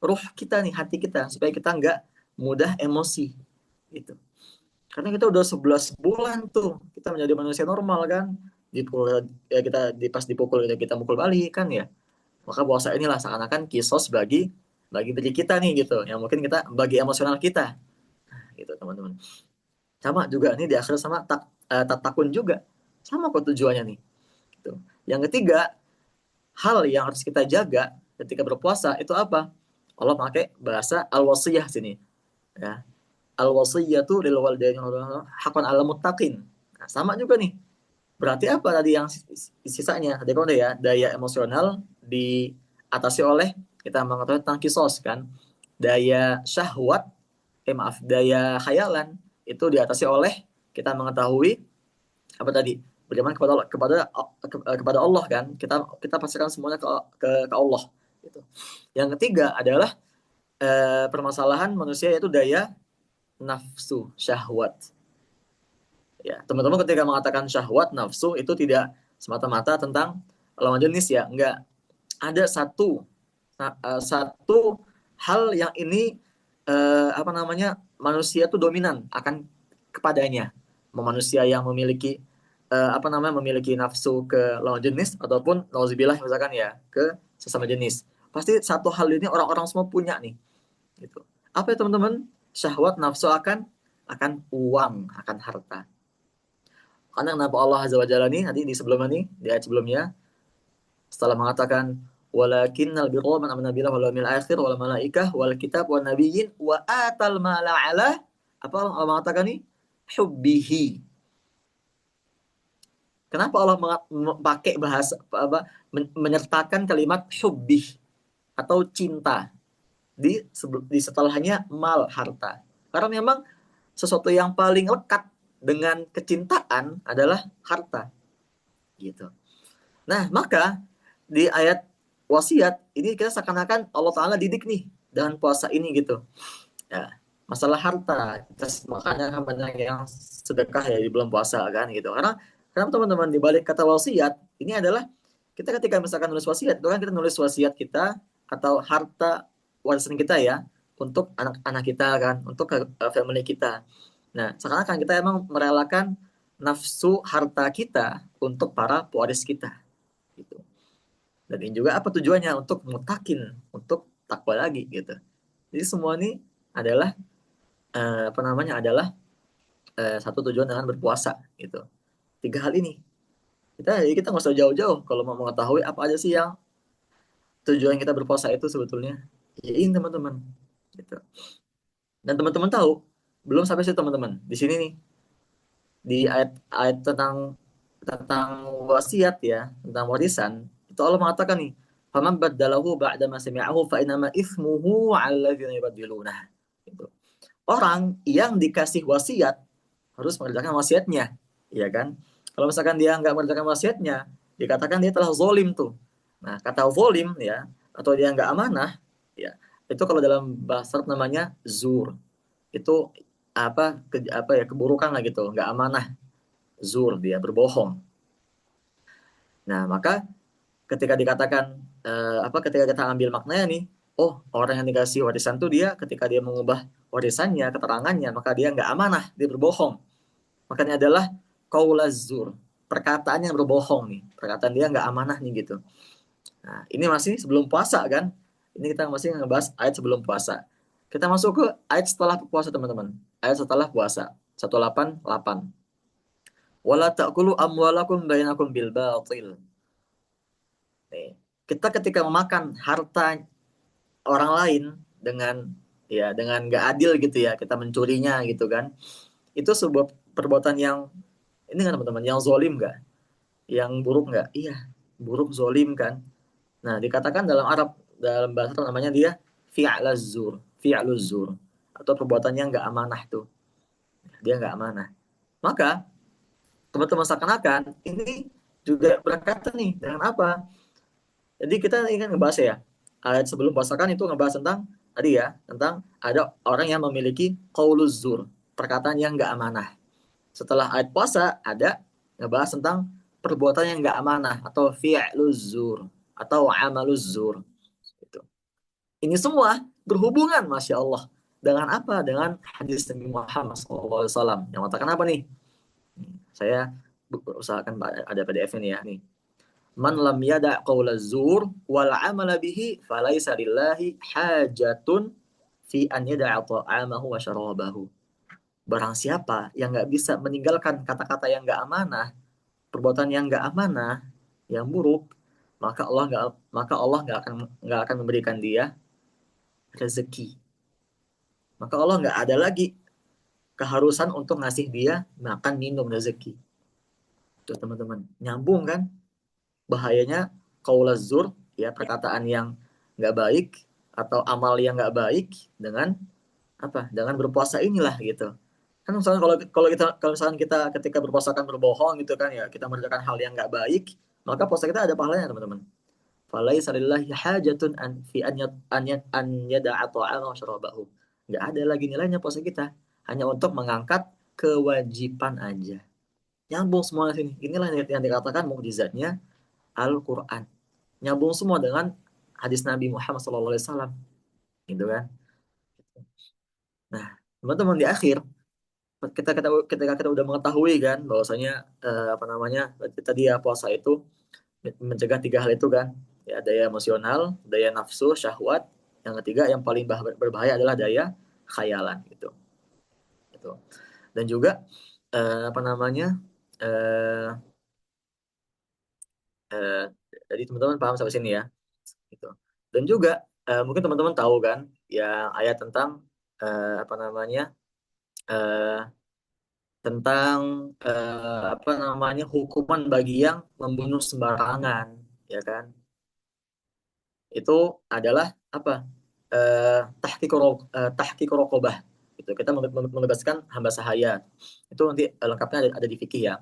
ruh kita nih, hati kita supaya kita enggak mudah emosi gitu. Karena kita udah 11 bulan tuh kita menjadi manusia normal kan. Dipukul ya kita pas dipukul kita mukul balik kan ya. Maka puasa inilah seakan-akan kisos bagi diri kita nih gitu. Yang mungkin kita bagi emosional kita gitu teman-teman. Sama juga nih di akhir sama takun juga. Sama kok tujuannya nih. Gitu. Yang ketiga, hal yang harus kita jaga ketika berpuasa itu apa? Allah pakai bahasa al-wasiyah sini. Ya. Al-wasiyatu lil walidaini haqqan 'alal muttaqin. Nah, sama juga nih. Berarti apa tadi yang sisanya? Tadi kan udah ya, daya emosional diatasi oleh kita mengetahui tentang kisos kan. Daya syahwat, maaf, daya khayalan itu diatasi oleh kita mengetahui apa tadi? Bagaimana kepada Allah kan. Kita pastikan semuanya ke Allah gitu. Yang ketiga adalah permasalahan manusia yaitu daya nafsu, syahwat. Ya, teman-teman ketika mengatakan syahwat, nafsu itu tidak semata-mata tentang lawan jenis ya, enggak. Ada satu hal yang ini apa namanya? Manusia itu dominan akan kepadanya. Manusia yang memiliki apa namanya? Memiliki nafsu ke lawan jenis ataupun nauzubillah misalkan ya, ke sesama jenis. Pasti satu hal ini orang-orang semua punya nih, gitu. Apa ya teman-teman? Syahwat nafsu akan uang, akan harta. Karena kenapa Allah Azza wa Jalla nih nanti di sebelumnya nih, di ayat sebelumnya setelah mengatakan walakinnal birra man amana billahi wal yawmil akhir wal malaikah wal kitab wan nabiyyin wa atal mala ala, apa Allah mengatakan nih? Hubbihi. Kenapa Allah pakai bahasa apa menyertakan kalimat hubbih atau cinta di setelahnya mal harta? Karena memang sesuatu yang paling lekat dengan kecintaan adalah harta gitu. Nah, maka di ayat wasiat ini kita seakan-akan Allah Ta'ala didik nih dengan puasa ini gitu. Ya, masalah harta, kita makanya kan banyak yang sedekah ya di bulan puasa kan gitu. Karena teman-teman di balik kata wasiat ini adalah kita ketika misalkan nulis wasiat, itu kan kita nulis wasiat kita atau harta warisan kita ya untuk anak-anak kita kan, untuk family kita. Nah, seakan-akan kita emang merelakan nafsu harta kita untuk para pewaris kita gitu. Dan ini juga apa tujuannya? Untuk mutakin, untuk takwa lagi gitu. Jadi semua ini adalah apa namanya adalah satu tujuan dengan berpuasa gitu. Tiga hal ini. Kita nggak usah jauh-jauh kalau mau mengetahui apa aja sih yang tujuan kita berpuasa itu sebetulnya. Ya ini teman-teman. Gitu. Dan teman-teman tahu, belum sampai situ teman-teman. Di sini nih, di ayat tentang tentang wasiat ya, tentang warisan, itu Allah mengatakan nih, "Faman baddalahu ba'da ma sami'ahu fa innama itsmuhu 'alal ladzina yubaddilunah." Gitu. Orang yang dikasih wasiat harus mengerjakan wasiatnya, ya kan? Kalau misalkan dia nggak mengerjakan wasiatnya, dikatakan dia telah zolim tuh. Nah, kata zolim ya, atau dia nggak amanah, ya, itu kalau dalam bahasa Arab namanya zur. Itu apa ya, keburukan lah gitu, nggak amanah, zur, dia berbohong. Nah, maka ketika dikatakan ketika kita ambil maknanya nih, oh, orang yang dikasih warisan tuh dia ketika dia mengubah warisannya, keterangannya, maka dia nggak amanah, dia berbohong. Makanya adalah qaulaz zur, perkataan yang berbohong nih, perkataan dia nggak amanah nih gitu. Nah, ini masih sebelum puasa kan? Ini kita masih ngebahas ayat sebelum puasa. Kita masuk ke ayat setelah puasa teman-teman. Ayat setelah puasa 188. Wala ta'kulu amwalakum bainakum bil batil. Nih, kita ketika memakan harta orang lain dengan dengan nggak adil gitu ya, kita mencurinya gitu kan. Itu sebuah perbuatan yang ini kan teman-teman, yang zolim nggak? Yang buruk nggak? Iya, buruk zolim kan. Nah, dikatakan dalam Arab, dalam bahasa Arab namanya dia fi'luz zur, atau perbuatannya nggak amanah tuh. Dia nggak amanah. Maka teman-teman seakan-akan ini juga berkata nih dengan apa? Jadi kita ingin ngebahas ya, ayat sebelum puasa kan itu ngebahas tentang tadi ya, tentang ada orang yang memiliki qauluz zur, perkataan yang nggak amanah. Setelah ayat puasa ada ngebahas tentang perbuatan yang nggak amanah atau fi'luz zur atau amaluz zur. Gitu. Ini semua berhubungan, masya Allah, dengan apa? Dengan hadis Nabi Muhammad SAW yang mengatakan apa nih? Saya usahakan ada PDF ini ya nih. Man lam yada' qawla zur wal amala bihi falaysa lillahi hajatun fi an yada'a ta'amahu wa syarabahu. Barang siapa yang nggak bisa meninggalkan kata-kata yang nggak amanah, perbuatan yang nggak amanah, yang buruk, maka Allah nggak akan memberikan dia rezeki. Maka Allah nggak ada lagi keharusan untuk ngasih dia makan minum rezeki. Tuh teman-teman, nyambung kan? Bahayanya qaulaz zur, ya, perkataan yang nggak baik atau amal yang nggak baik dengan dengan berpuasa inilah gitu. Kan misalnya kalau misalkan kita ketika berpuasa kan berbohong gitu kan ya, kita mengerjakan hal yang nggak baik, maka puasa kita ada pahalanya teman-teman. Falaisa lillahi hajatun an fi an yada'a ta'ama wa syarabahu. Nggak ada lagi nilainya puasa kita, hanya untuk mengangkat kewajiban aja. Nyambung semua sini. Inilah yang dikatakan mukjizatnya Al-Qur'an. Nyambung semua dengan hadis Nabi Muhammad SAW, gitu kan. Nah, teman-teman, di akhir ketika kita udah mengetahui kan bahwasanya tadi ya, puasa itu mencegah tiga hal itu kan, ya, daya emosional, daya nafsu syahwat, yang ketiga yang paling berbahaya adalah daya khayalan gitu. Gitu. Dan juga eh, apa namanya eh, eh, jadi teman-teman paham sampai sini ya gitu. Dan juga mungkin teman-teman tahu kan yang ayat tentang eh, tentang hukuman bagi yang membunuh sembarangan, ya kan? Itu adalah apa? Tahqiq raqabah. Itu kita membebaskan hamba sahaya. Itu nanti lengkapnya ada di fikih ya.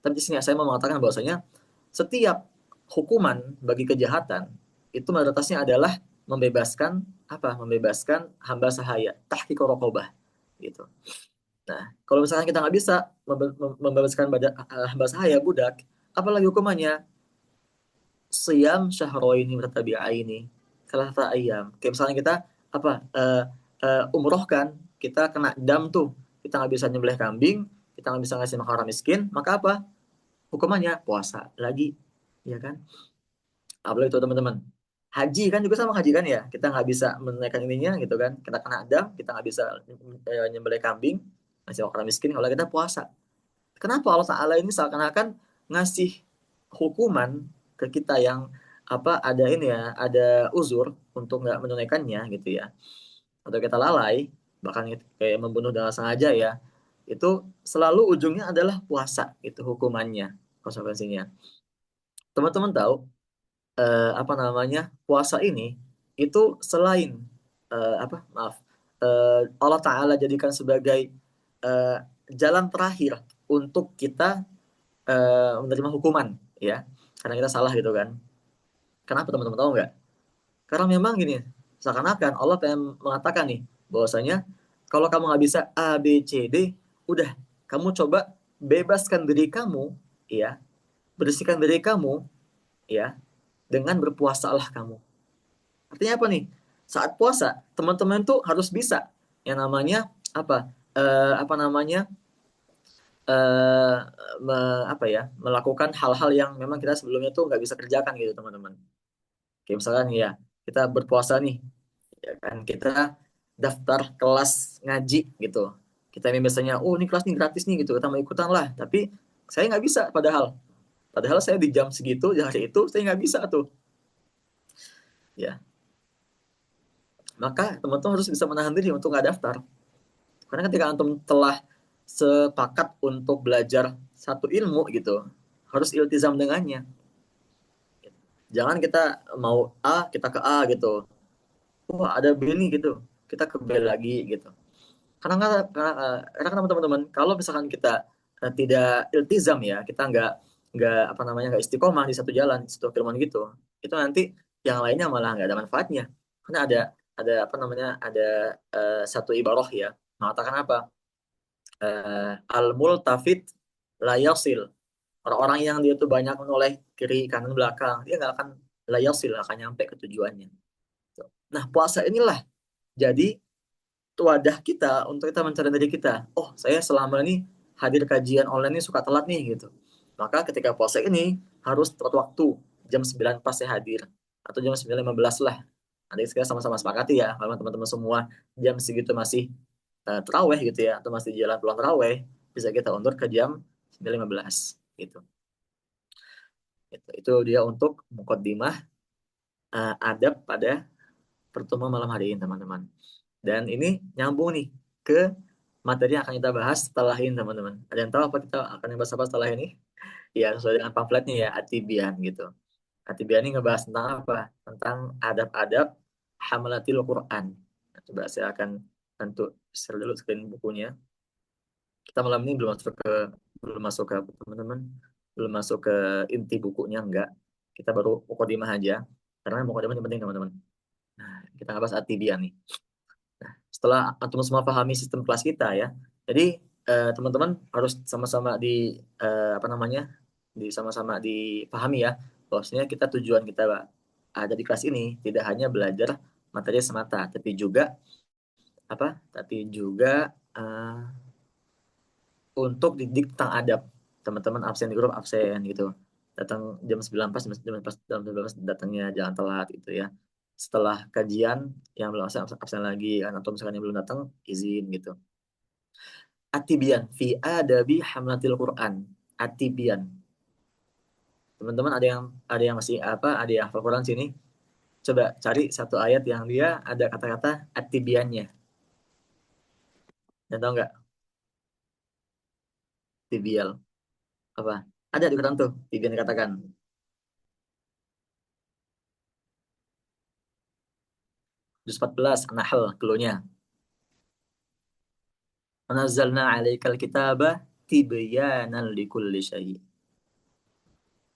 Tapi di sini saya mau mengatakan bahwasanya setiap hukuman bagi kejahatan itu mayoritasnya adalah membebaskan Membebaskan hamba sahaya, tahqiq raqabah gitu. Nah, kalau misalkan kita nggak bisa membebaskan hamba sahaya, budak, apalagi hukumannya? Siyam syahroini mutatabi'aini salah satu ayam. Kayak misalnya kita apa umroh kan, kita kena dam tuh, kita nggak bisa nyembelih kambing, kita nggak bisa ngasih makan orang miskin, maka apa hukumannya? Puasa lagi, ya kan? Apalagi itu teman-teman, haji kan juga sama, haji kan ya, kita nggak bisa menunaikan ininya gitu kan, kita kena dam, kita nggak bisa nyembelih kambing, ngasih makan orang miskin, kalau kita puasa. Kenapa Allah Ta'ala ini seakan-akan ngasih hukuman ke kita yang ada ini ya, ada uzur untuk nggak menunaikannya gitu ya, atau kita lalai, bahkan kayak membunuh dengan sengaja ya, itu selalu ujungnya adalah puasa itu hukumannya, konsekuensinya. Teman-teman tahu puasa ini itu selain Allah Ta'ala jadikan sebagai eh, jalan terakhir untuk kita menerima hukuman ya, karena kita salah gitu kan. Kenapa teman-teman tahu nggak? Karena memang gini, seakan-akan Allah pengen mengatakan nih bahwasanya kalau kamu nggak bisa A B C D, udah kamu coba bebaskan diri kamu ya, bersihkan diri kamu ya, dengan berpuasalah kamu. Artinya apa nih? Saat puasa, teman-teman tuh harus bisa yang namanya apa? Apa namanya? eh Melakukan hal-hal yang memang kita sebelumnya tuh nggak bisa kerjakan gitu, teman-teman. Kayak misalkan ya, kita berpuasa nih, ya kan? Kita daftar kelas ngaji gitu. Kita ini biasanya, oh ini kelas nih gratis nih gitu, kita mau ikutan lah. Tapi saya nggak bisa padahal saya di jam segitu, di hari itu saya nggak bisa tuh. Ya, maka teman-teman harus bisa menahan diri untuk nggak daftar. Karena ketika antum telah sepakat untuk belajar satu ilmu gitu, harus iltizam dengannya. Jangan kita mau A, kita ke A gitu. Wah, ada B nih gitu. Kita ke B lagi gitu. Karena kan teman-teman, kalau misalkan kita tidak iltizam ya, kita nggak istiqomah di satu jalan, di satu firman gitu. Itu nanti yang lainnya malah nggak ada manfaatnya. Karena ada satu ibarah ya, mengatakan apa? Al-multafit la yasil. Orang-orang yang dia tuh banyak menoleh kiri kanan belakang, dia nggak akan la yasil, akan nyampe ke tujuannya. Nah, puasa inilah jadi wadah kita untuk kita mencari diri kita. Oh, saya selama ini hadir kajian online ini suka telat nih gitu. Maka ketika puasa ini harus tepat waktu. Jam 9 pas saya hadir. Atau jam 9:15 lah. Nanti kita sama-sama sepakati ya. Kalau teman-teman semua jam segitu masih terawih gitu ya. Atau masih jalan pulang terawih. Bisa kita undur ke jam 9:15 gitu. Itu dia untuk mukaddimah adab pada pertemuan malam hari ini teman-teman. Dan ini nyambung nih ke materi yang akan kita bahas setelah ini teman-teman. Ada yang tahu apa kita akan bahas apa setelah ini? Ya sesuai dengan pamfletnya ya, Atibian gitu. Atibian ini ngebahas tentang apa? Tentang adab-adab hamalatil Quran. Nah, coba saya akan tentu share dulu screen bukunya. Kita malam ini belum masuk ke teman-teman, belum masuk ke inti bukunya enggak. Kita baru mukadimah aja. Karena mukadimah yang penting teman-teman. Nah, kita ngebahas Atibian nih. Setelah antum semua pahami sistem kelas kita ya. Jadi teman-teman harus sama-sama apa namanya? Sama-sama dipahami ya. Bahwasanya kita tujuan kita ada di kelas ini tidak hanya belajar materi semata, tapi juga apa? Tapi juga eh, untuk didik tentang adab. Teman-teman absen di grup absen gitu. Datang jam 9 pas, jam 9 pas datangnya jangan telat gitu ya. Setelah kajian yang belum absen, absen lagi kan, atau misalkan yang belum datang izin gitu. Atibian fi adabi hamlatil Quran. Atibian. Teman-teman ada yang masih ada yang hafal Quran sini? Coba cari satu ayat yang dia ada kata-kata atibiannya. Dan tahu nggak? Tibial. Apa? Ada di Quran tuh, tibian dikatakan. Juz 14, An-Nahl, keluarnya. Nazzalna 'alaikal kitaba tibyanan likulli syai'.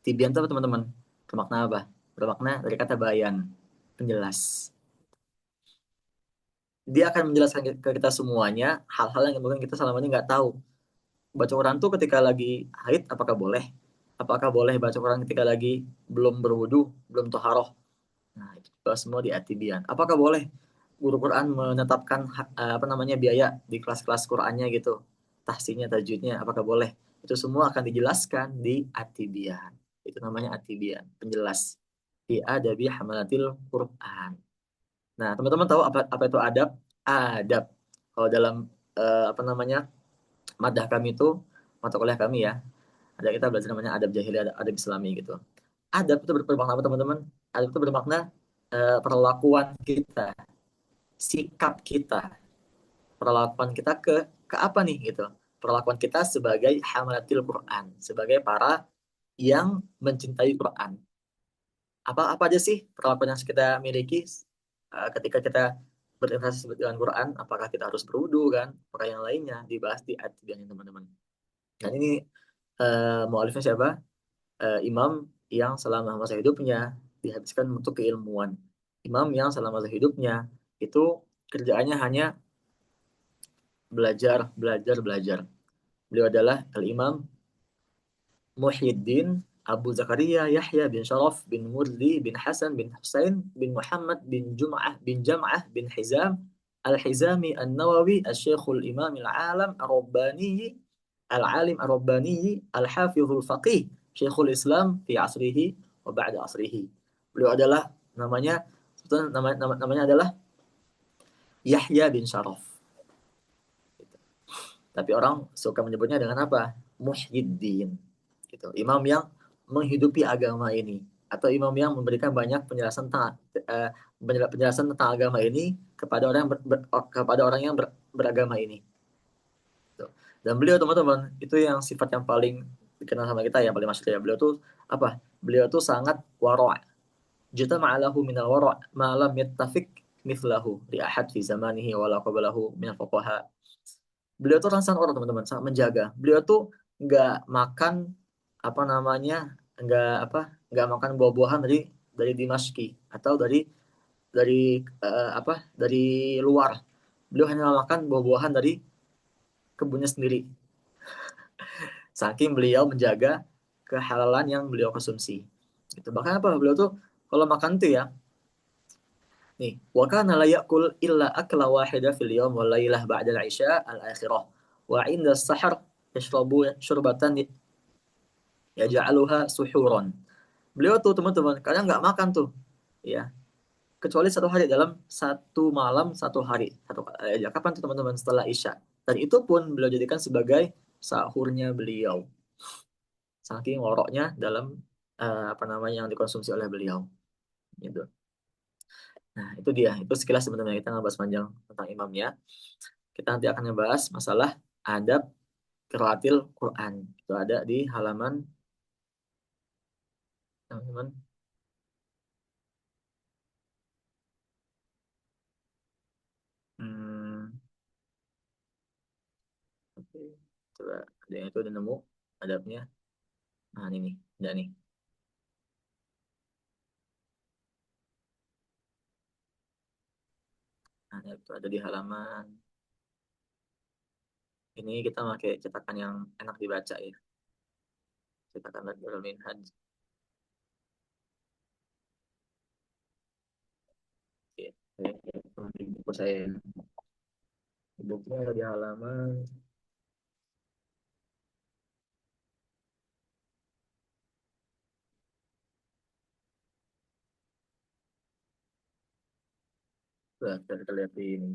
Tibyan itu apa teman-teman? Bermakna apa? Bermakna dari kata bayan, penjelas. Dia akan menjelaskan ke kita semuanya hal-hal yang mungkin kita selama ini nggak tahu. Baca Quran tuh ketika lagi haid apakah boleh? Apakah boleh baca Quran ketika lagi belum berwudu, belum toharoh? Nah, itu semua di Atibian. Apakah boleh guru Quran menetapkan biaya di kelas-kelas Qurannya gitu? Tahsinnya, tajwidnya, apakah boleh? Itu semua akan dijelaskan di Atibian. Itu namanya Atibian, penjelas. Di adabi hamalatil Quran. Nah, teman-teman tahu apa itu adab? Adab. Kalau dalam madah kami itu mata kuliah kami ya. Ada kita belajar namanya adab jahili, adab islami gitu. Adab itu bermakna apa teman-teman? Adab itu bermakna perlakuan kita, sikap kita, perlakuan kita ke apa nih gitu. Perlakuan kita sebagai hamalatil Quran, sebagai para yang mencintai Quran. Apa aja sih perlakuan yang kita miliki ketika kita berinteraksi dengan Quran? Apakah kita harus berwudu kan? Apakah yang lainnya dibahas di ayat 3 ini teman-teman. Dan ini mualifnya siapa? Imam yang selama masa hidupnya dihabiskan untuk keilmuan. Imam yang selama masa hidupnya itu kerjaannya hanya belajar, belajar, belajar. Beliau adalah Al-Imam Muhyiddin Abu Zakaria Yahya bin Sharaf bin Murdi bin Hasan bin Husain bin Muhammad bin Jam'ah bin Hizam Al-Hizami An-Nawawi Al-Syekhul Imam Al-Alam Ar-Rabbani Al-Alim Ar-Rabbani Al-Hafizul Faqih Syekhul Islam fi asrihi wa ba'da asrihi. Beliau adalah namanya namanya adalah Yahya bin Sharaf. Tapi orang suka menyebutnya dengan apa? Muhyiddin. Gitu. Imam yang menghidupi agama ini atau imam yang memberikan banyak uh, penjelasan tentang agama ini kepada orang kepada orang yang beragama ini. Gitu. Dan beliau teman-teman itu yang sifat yang paling dikenal sama kita yang paling masyhur ya. Beliau tuh apa? Beliau tuh sangat wara'. Jita ma'alahu minal wara' ma lam yattafiq mithlahu li ahad fi zamanihi wa la qablahu min al-fuqaha. Beliau tuh rasa orang teman-teman sangat menjaga. Beliau tuh nggak makan apa namanya nggak makan buah-buahan dari Dimashki atau dari luar. Beliau hanya makan buah-buahan dari kebunnya sendiri. Saking beliau menjaga kehalalan yang beliau konsumsi. Itu bahkan apa beliau tuh kalau makan tuh ya nih, wa kana la ya'kul illa akla wahida fil yawm wal lailah ba'da al-isya al-akhirah. Wa 'inda as-sahar yashrabu syurbatan yaj'aluha suhuran. Beliau tuh teman-teman kadang nggak makan tuh, ya. Kecuali satu hari dalam satu malam satu hari. Ya, kapan tuh teman-teman setelah isya. Dan itu pun beliau jadikan sebagai sahurnya beliau. Saking ngoroknya dalam apa namanya yang dikonsumsi oleh beliau. Gitu. Nah, itu dia. Itu sekilas sebenarnya kita ngebahas panjang tentang imamnya. Kita nanti akan membahas masalah adab qiraatil Quran. Itu ada di halaman teman-teman. Hmm, oke. Coba ada yang itu udah nemu adabnya. Nah, ini nih, ada nih. Nah, itu ada di halaman. Ini kita pakai cetakan yang enak dibaca ya. Cetakan Darul Minhaj. Oke. Di buku saya. Bukunya ada di halaman. Tuh, kita lihat di ini.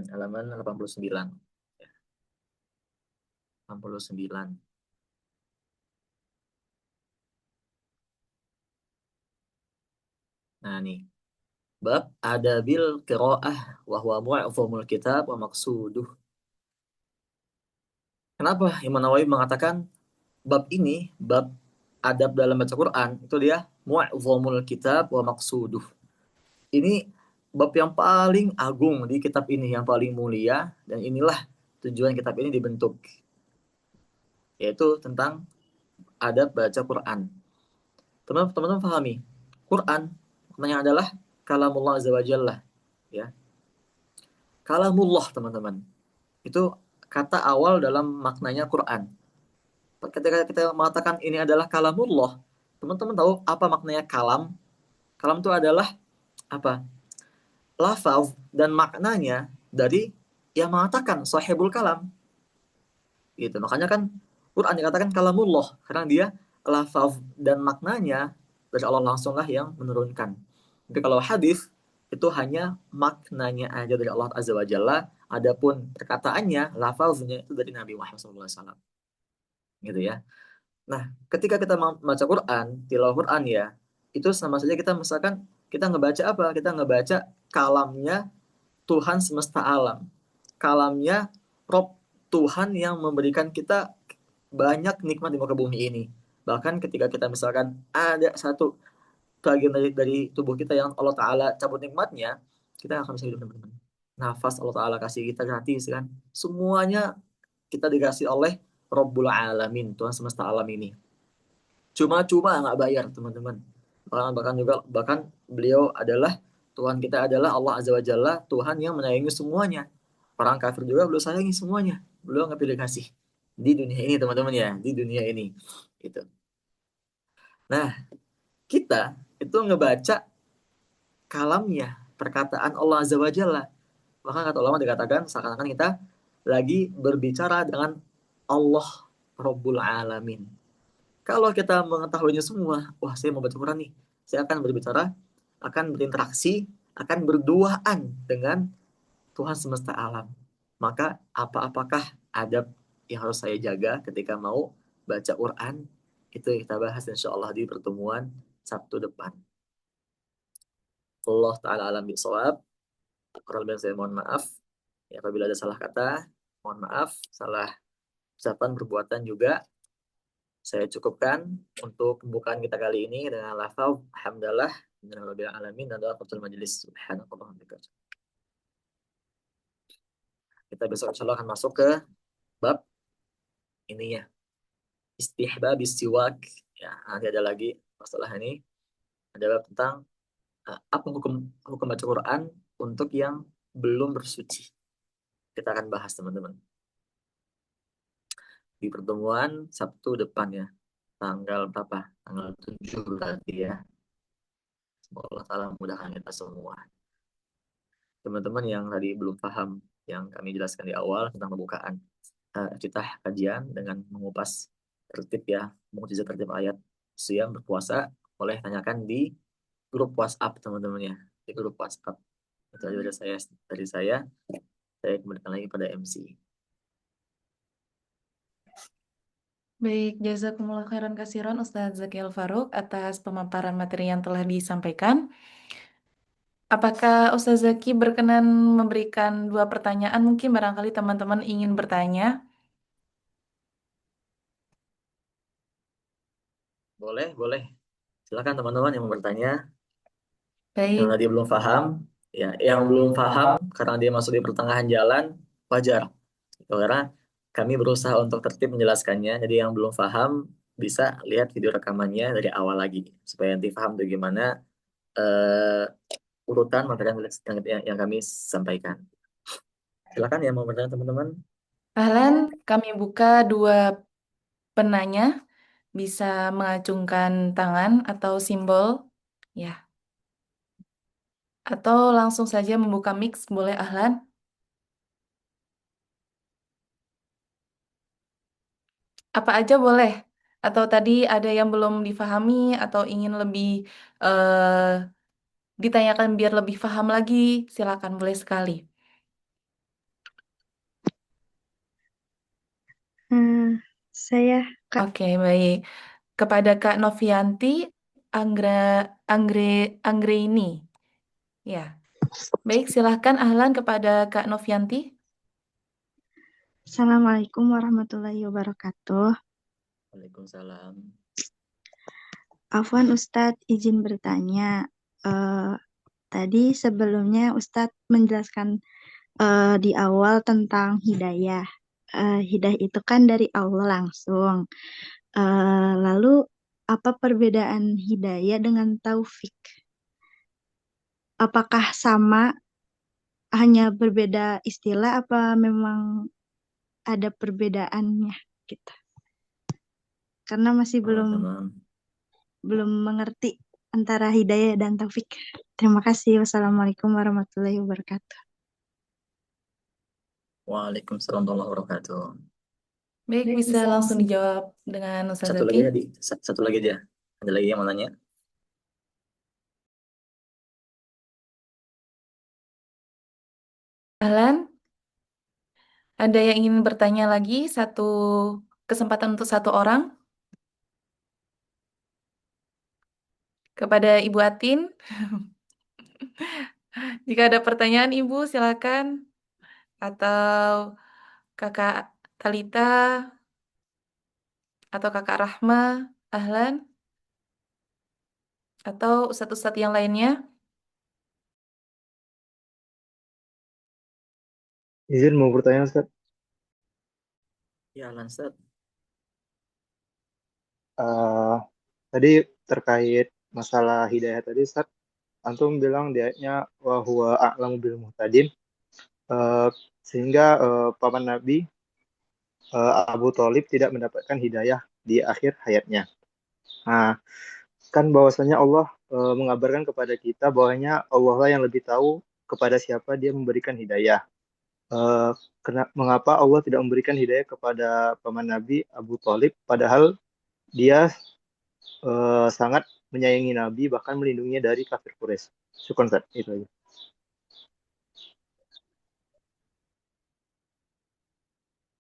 Halaman 89. Ya, 89. Nah, nih. Bab adabil qiraah wa huwa mu'zamul kitab wa maqsuduh. Kenapa Imam Nawawi mengatakan bab ini, bab adab dalam baca Quran, itu dia mu'zamul kitab wa maqsuduh. Ini bab yang paling agung di kitab ini, yang paling mulia, dan inilah tujuan kitab ini dibentuk, yaitu tentang adab baca Quran. Teman-teman pahami, Quran maknanya adalah kalamullah azza wa jalla, ya. Kalamullah, teman-teman. Itu kata awal dalam maknanya Quran. Ketika kita mengatakan ini adalah kalamullah, teman-teman tahu apa maknanya kalam? Kalam itu adalah apa? Lafaz dan maknanya dari yang mengatakan sahibul kalam. Gitu. Makanya kan Quran dikatakan kalamullah karena dia lafaz dan maknanya dari Allah langsung lah yang menurunkan. Tapi kalau hadis itu hanya maknanya aja dari Allah Azza wa Jalla, adapun perkataannya, lafaznya itu dari Nabi Muhammad SAW. Gitu ya. Nah, ketika kita membaca Quran, tilawah Quran ya, itu sama saja kita misalkan kita ngebaca apa? Kita ngebaca kalamnya Tuhan semesta alam. Kalamnya Rob Tuhan yang memberikan kita banyak nikmat di muka bumi ini. Bahkan ketika kita misalkan ada satu bagian dari tubuh kita yang Allah Ta'ala cabut nikmatnya, kita akan bisa hidup teman-teman. Nafas Allah Ta'ala kasih kita gratis kan. Semuanya kita dikasih oleh Rabbul Alamin, Tuhan semesta alam ini. Cuma-cuma nggak bayar teman-teman. Bahkan beliau adalah Tuhan kita adalah Allah Azza wa Jalla, Tuhan yang menyayangi semuanya. Orang kafir juga beliau sayangi semuanya. Beliau nggak pilih kasih di dunia ini teman-teman ya, di dunia ini. Gitu. Nah, kita itu ngebaca kalamnya, perkataan Allah Azza wa Jalla. Bahkan kata ulama dikatakan seakan-akan kita lagi berbicara dengan Allah Rabbul Alamin. Kalau kita mengetahuinya semua, wah saya mau baca Quran nih. Saya akan berbicara, akan berinteraksi, akan berduaan dengan Tuhan semesta alam. Maka apakah adab yang harus saya jaga ketika mau baca Quran? Itu kita bahas insya Allah di pertemuan Sabtu depan. Allah Ta'ala alam bisawab. Kurang lebih saya mohon maaf. Ya, apabila ada salah kata, mohon maaf. Salah ucapan, perbuatan juga. Saya cukupkan untuk pembukaan kita kali ini dengan lafaz hamdalah minal alamin dan doa qatul majelis subhanallah. Kita besok insyaallah akan masuk ke bab ininya istihbab siwak. Ya, nanti ada lagi masalah ini. Ada bab tentang apa hukum hukum baca Quran untuk yang belum bersuci. Kita akan bahas teman-teman di pertemuan Sabtu depan ya. Tanggal berapa? Tanggal 7 berarti ya. Semoga Allah Ta'ala memudahkan kita semua. Teman-teman yang tadi belum paham yang kami jelaskan di awal tentang pembukaan kita kajian dengan mengupas tertib ya, mukjizat tertib ayat siang berpuasa, boleh tanyakan di grup WhatsApp teman-teman ya, di grup WhatsApp. Itu aja dari saya kembalikan lagi pada MC. Baik, jazakumullah khairan kasiron Ustadz Zakil Faruk atas pemaparan materi yang telah disampaikan. Apakah Ustadz Zaki berkenan memberikan 2 pertanyaan? Mungkin barangkali teman-teman ingin bertanya. Boleh. Silakan teman-teman yang mau bertanya. Yang Baik, tadi belum paham, ya, yang belum paham karena dia masuk di pertengahan jalan, wajar. Karena kami berusaha untuk tertib menjelaskannya, jadi yang belum paham bisa lihat video rekamannya dari awal lagi supaya nanti paham tuh gimana urutan materi yang kami sampaikan. Silakan yang mau bertanya teman-teman. ahlan, kami buka 2 penanya. Bisa mengacungkan tangan atau simbol, ya. Atau langsung saja membuka mix, boleh ahlan? Apa aja boleh. Atau tadi ada yang belum difahami atau ingin lebih ditanyakan biar lebih paham lagi, silakan boleh sekali. Saya Kak. Oke, baik. Kepada Kak Novianti Anggra Anggre Anggraini. Ya. Baik, silahkan ahlan kepada Kak Novianti. Assalamualaikum warahmatullahi wabarakatuh. Waalaikumsalam. Afwan Ustadz, izin bertanya. Eh, Tadi sebelumnya Ustadz menjelaskan di awal tentang hidayah. Hidayah itu kan dari Allah langsung. Lalu apa perbedaan hidayah dengan taufik? Apakah sama, hanya berbeda istilah, apa memang ada perbedaannya gitu? Karena masih belum Teman-teman. belum mengerti antara hidayah dan taufik. Terima kasih. Wassalamualaikum warahmatullahi wabarakatuh. Waalaikumsalam warahmatullahi wabarakatuh. Baik, bisa langsung dijawab dengan Ustaz Satu Zaki. lagi tadi, satu lagi aja. Ada lagi yang mau nanya? Ahlan, ada yang ingin bertanya lagi? Satu kesempatan untuk satu orang kepada Ibu Atin. Jika ada pertanyaan Ibu, silakan. Atau Kakak Talita atau Kakak Rahma, Ahlan. Atau ustadz-ustadz yang lainnya. Izin mau bertanya Ustaz. Ya, Lansat. Eh, Tadi terkait masalah hidayah tadi Ustaz, antum bilang di ayatnya wa huwa a'lamu bil muhtadin. Eh, Sehingga paman Nabi Abu Thalib tidak mendapatkan hidayah di akhir hayatnya. Nah, kan bahwasanya Allah mengabarkan kepada kita bahwanya Allah lah yang lebih tahu kepada siapa dia memberikan hidayah. Eh, Mengapa Allah tidak memberikan hidayah kepada paman Nabi Abu Thalib padahal dia sangat menyayangi Nabi bahkan melindunginya dari kafir Quraisy. Syukron Ustaz, itu aja.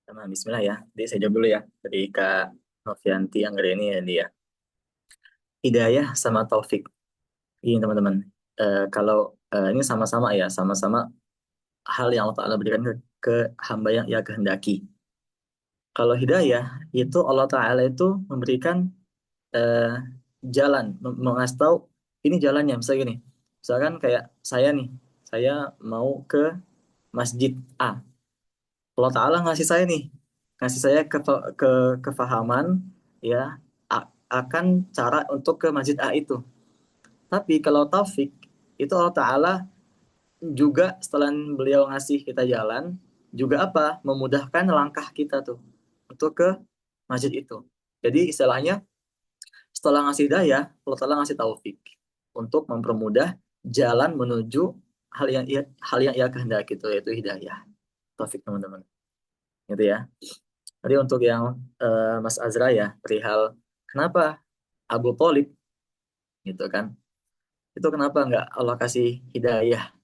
Sama Bismillah ya. Jadi saya jawab dulu ya dari Kak Novianti Anggreni ya dia. Hidayah sama taufik. Ini teman-teman. Kalau ini sama-sama ya, sama-sama hal yang Allah Ta'ala berikan ke hamba yang ia kehendaki. Kalau hidayah itu Allah Ta'ala itu memberikan eh, jalan, mengasih tahu ini jalannya. Misalnya gini, misalkan kayak saya nih, saya mau ke masjid A. Allah Ta'ala ngasih saya nih, ngasih saya ke kefahaman ya akan cara untuk ke masjid A itu. Tapi kalau taufik itu Allah Ta'ala juga setelah beliau ngasih kita jalan, juga apa? Memudahkan langkah kita tuh untuk ke masjid itu. Jadi istilahnya setelah ngasih hidayah, Allah Ta'ala ngasih taufik untuk mempermudah jalan menuju hal yang ia kehendaki itu yaitu hidayah. Taufik teman-teman. Gitu ya. Jadi untuk yang Mas Azra ya, perihal kenapa Abu Thalib gitu kan. Itu kenapa nggak Allah kasih hidayah.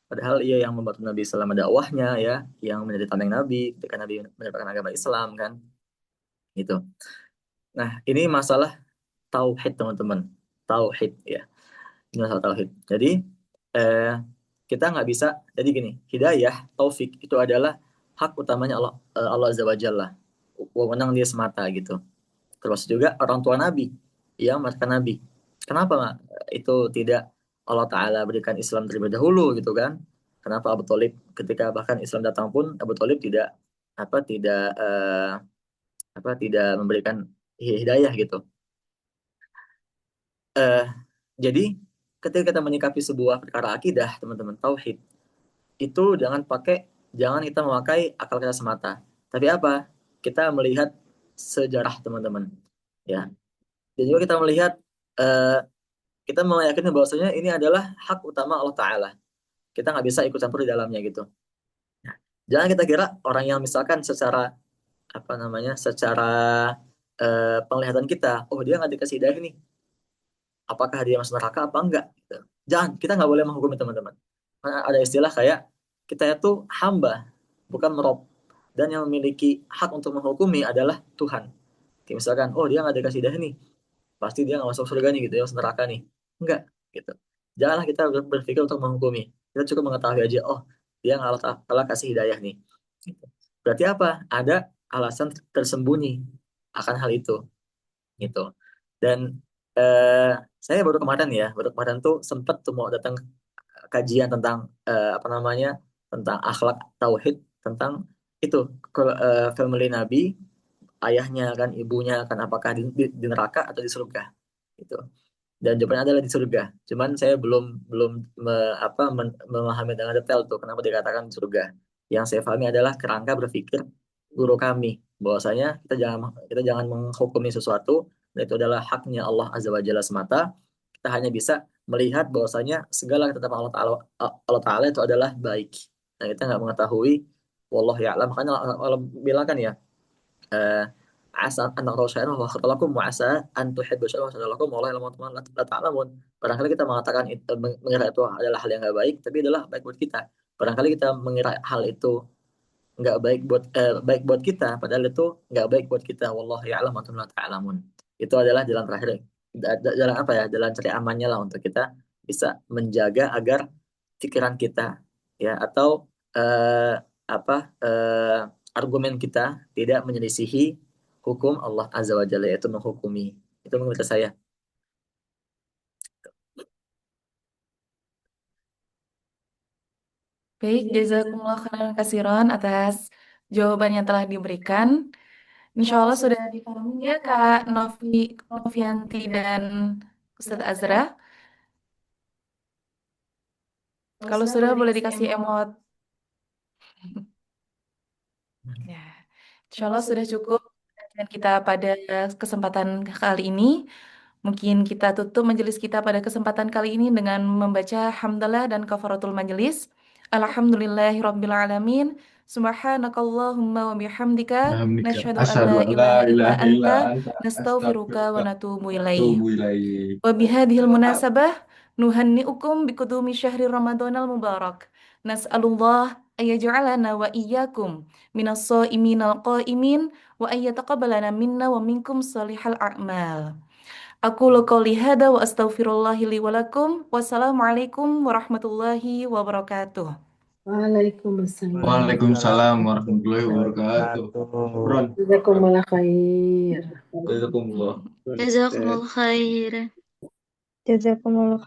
Padahal ia yang membantu Nabi selama dakwahnya ya, yang menjadi tameng Nabi ketika Nabi menyebarkan agama Islam kan. Gitu. Nah, ini masalah tauhid teman-teman. Tauhid ya. Ini masalah tauhid. Jadi eh, kita nggak bisa. Jadi gini, hidayah, taufik itu adalah hak utamanya Allah Azza wa Jalla. Wewenang dia semata gitu. Termasuk juga orang tua Nabi yang mengatakan Nabi. Kenapa nggak itu tidak Allah Ta'ala berikan Islam terlebih dahulu gitu kan? Kenapa Abu Thalib ketika bahkan Islam datang pun Abu Thalib tidak apa tidak apa tidak memberikan hidayah gitu. Eh, jadi ketika kita menyikapi sebuah perkara akidah teman-teman tauhid itu jangan kita memakai akal kita semata. Tapi apa? Kita melihat sejarah teman-teman. Ya. Dan juga kita melihat eh, kita meyakini bahwasanya ini adalah hak utama Allah Ta'ala. Kita nggak bisa ikut campur di dalamnya gitu. Nah, jangan kita kira orang yang misalkan secara apa namanya, secara penglihatan kita, oh dia nggak dikasih hidayah nih, apakah dia masuk neraka apa enggak? Gitu. Jangan, kita nggak boleh menghukumi teman-teman. Karena ada istilah kayak kita itu hamba, bukan merob. Dan yang memiliki hak untuk menghukumi adalah Tuhan. Kayak misalkan, oh dia nggak dikasih hidayah nih, pasti dia nggak masuk surga nih gitu ya, masuk neraka nih. Enggak, gitu. Janganlah kita berpikir untuk menghukumi. Kita cukup mengetahui aja, oh dia nggak Allah Ta'ala kasih hidayah nih. Gitu. Berarti apa? Ada alasan tersembunyi akan hal itu. Gitu. Dan eh, saya baru kemarin tuh sempat tuh mau datang kajian tentang apa namanya, tentang akhlak tauhid, tentang itu family Nabi, ayahnya kan, ibunya kan, apakah di neraka atau di surga itu. Dan jawabannya adalah di surga. Cuman saya belum belum memahami dengan detail tuh kenapa dikatakan di surga. Yang saya pahami adalah kerangka berpikir guru kami bahwasanya kita jangan menghukumi sesuatu dan itu adalah haknya Allah Azza wa Jalla semata. Kita hanya bisa melihat bahwasanya segala ketetapan Allah Taala itu adalah baik. Nah, kita nggak mengetahui wallahu ya'lam. Makanya Allah bilang kan ya, eh, asa an syai'an wa khatalakum wa asa an tuhibbu syai'an wa khatalakum wallahu ya'lamu wa la ta'lamun. Barangkali kita mengatakan itu mengira itu adalah hal yang nggak baik, tapi adalah baik buat kita. Barangkali kita mengira hal itu nggak baik buat kita, padahal itu nggak baik buat kita. Wallahu ya'lam wa antum la ta'lamun. Itu adalah jalan terakhir, jalan apa ya? Jalan cari amannya lah untuk kita bisa menjaga agar pikiran kita ya atau eh, apa argumen kita tidak menyelisihi hukum Allah Azza wa Jalla, yaitu menghukumi. Itu menurut saya. Baik, jazakumullah khairan kasiron atas jawaban yang telah diberikan. Insya Allah sudah dipahami ya Kak Novianti dan Ustadz Azra. Kalau sudah boleh dikasih emot. Ya, insya Allah sudah cukup kajian kita pada kesempatan kali ini. Mungkin kita tutup majelis kita pada kesempatan kali ini dengan membaca hamdalah dan kafaratul majelis. Alhamdulillahirabbil alamin. Subhanakallahumma wa bihamdika Alhamdulillah. nasyhadu an Asyhadu la an la ilaha illa ilaha illa anta anta nastaghfiruka wa astaghfiruka natubu wa ilaih. atubu ilaik. Wa bihadhil munasabah nuhanni'ukum biqudumi syahri Ramadanal mubarak. Nas'alullah ayaj'alana wa iyyakum minas sha'iminal qa'imin wa ayyataqabbalana minna wa minkum salihal a'mal. Aku qouli hada wa astaghfirullahi li wa lakum. Wassalamualaikum warahmatullahi wabarakatuh. Waalaikumsalam. Waalaikumsalam Waalaikumsalam warahmatullahi wabarakatuh. wabarakatuh. Bron, Jazakumullah khair. jazakumullah. Jazakumullah khair. Jazakumullah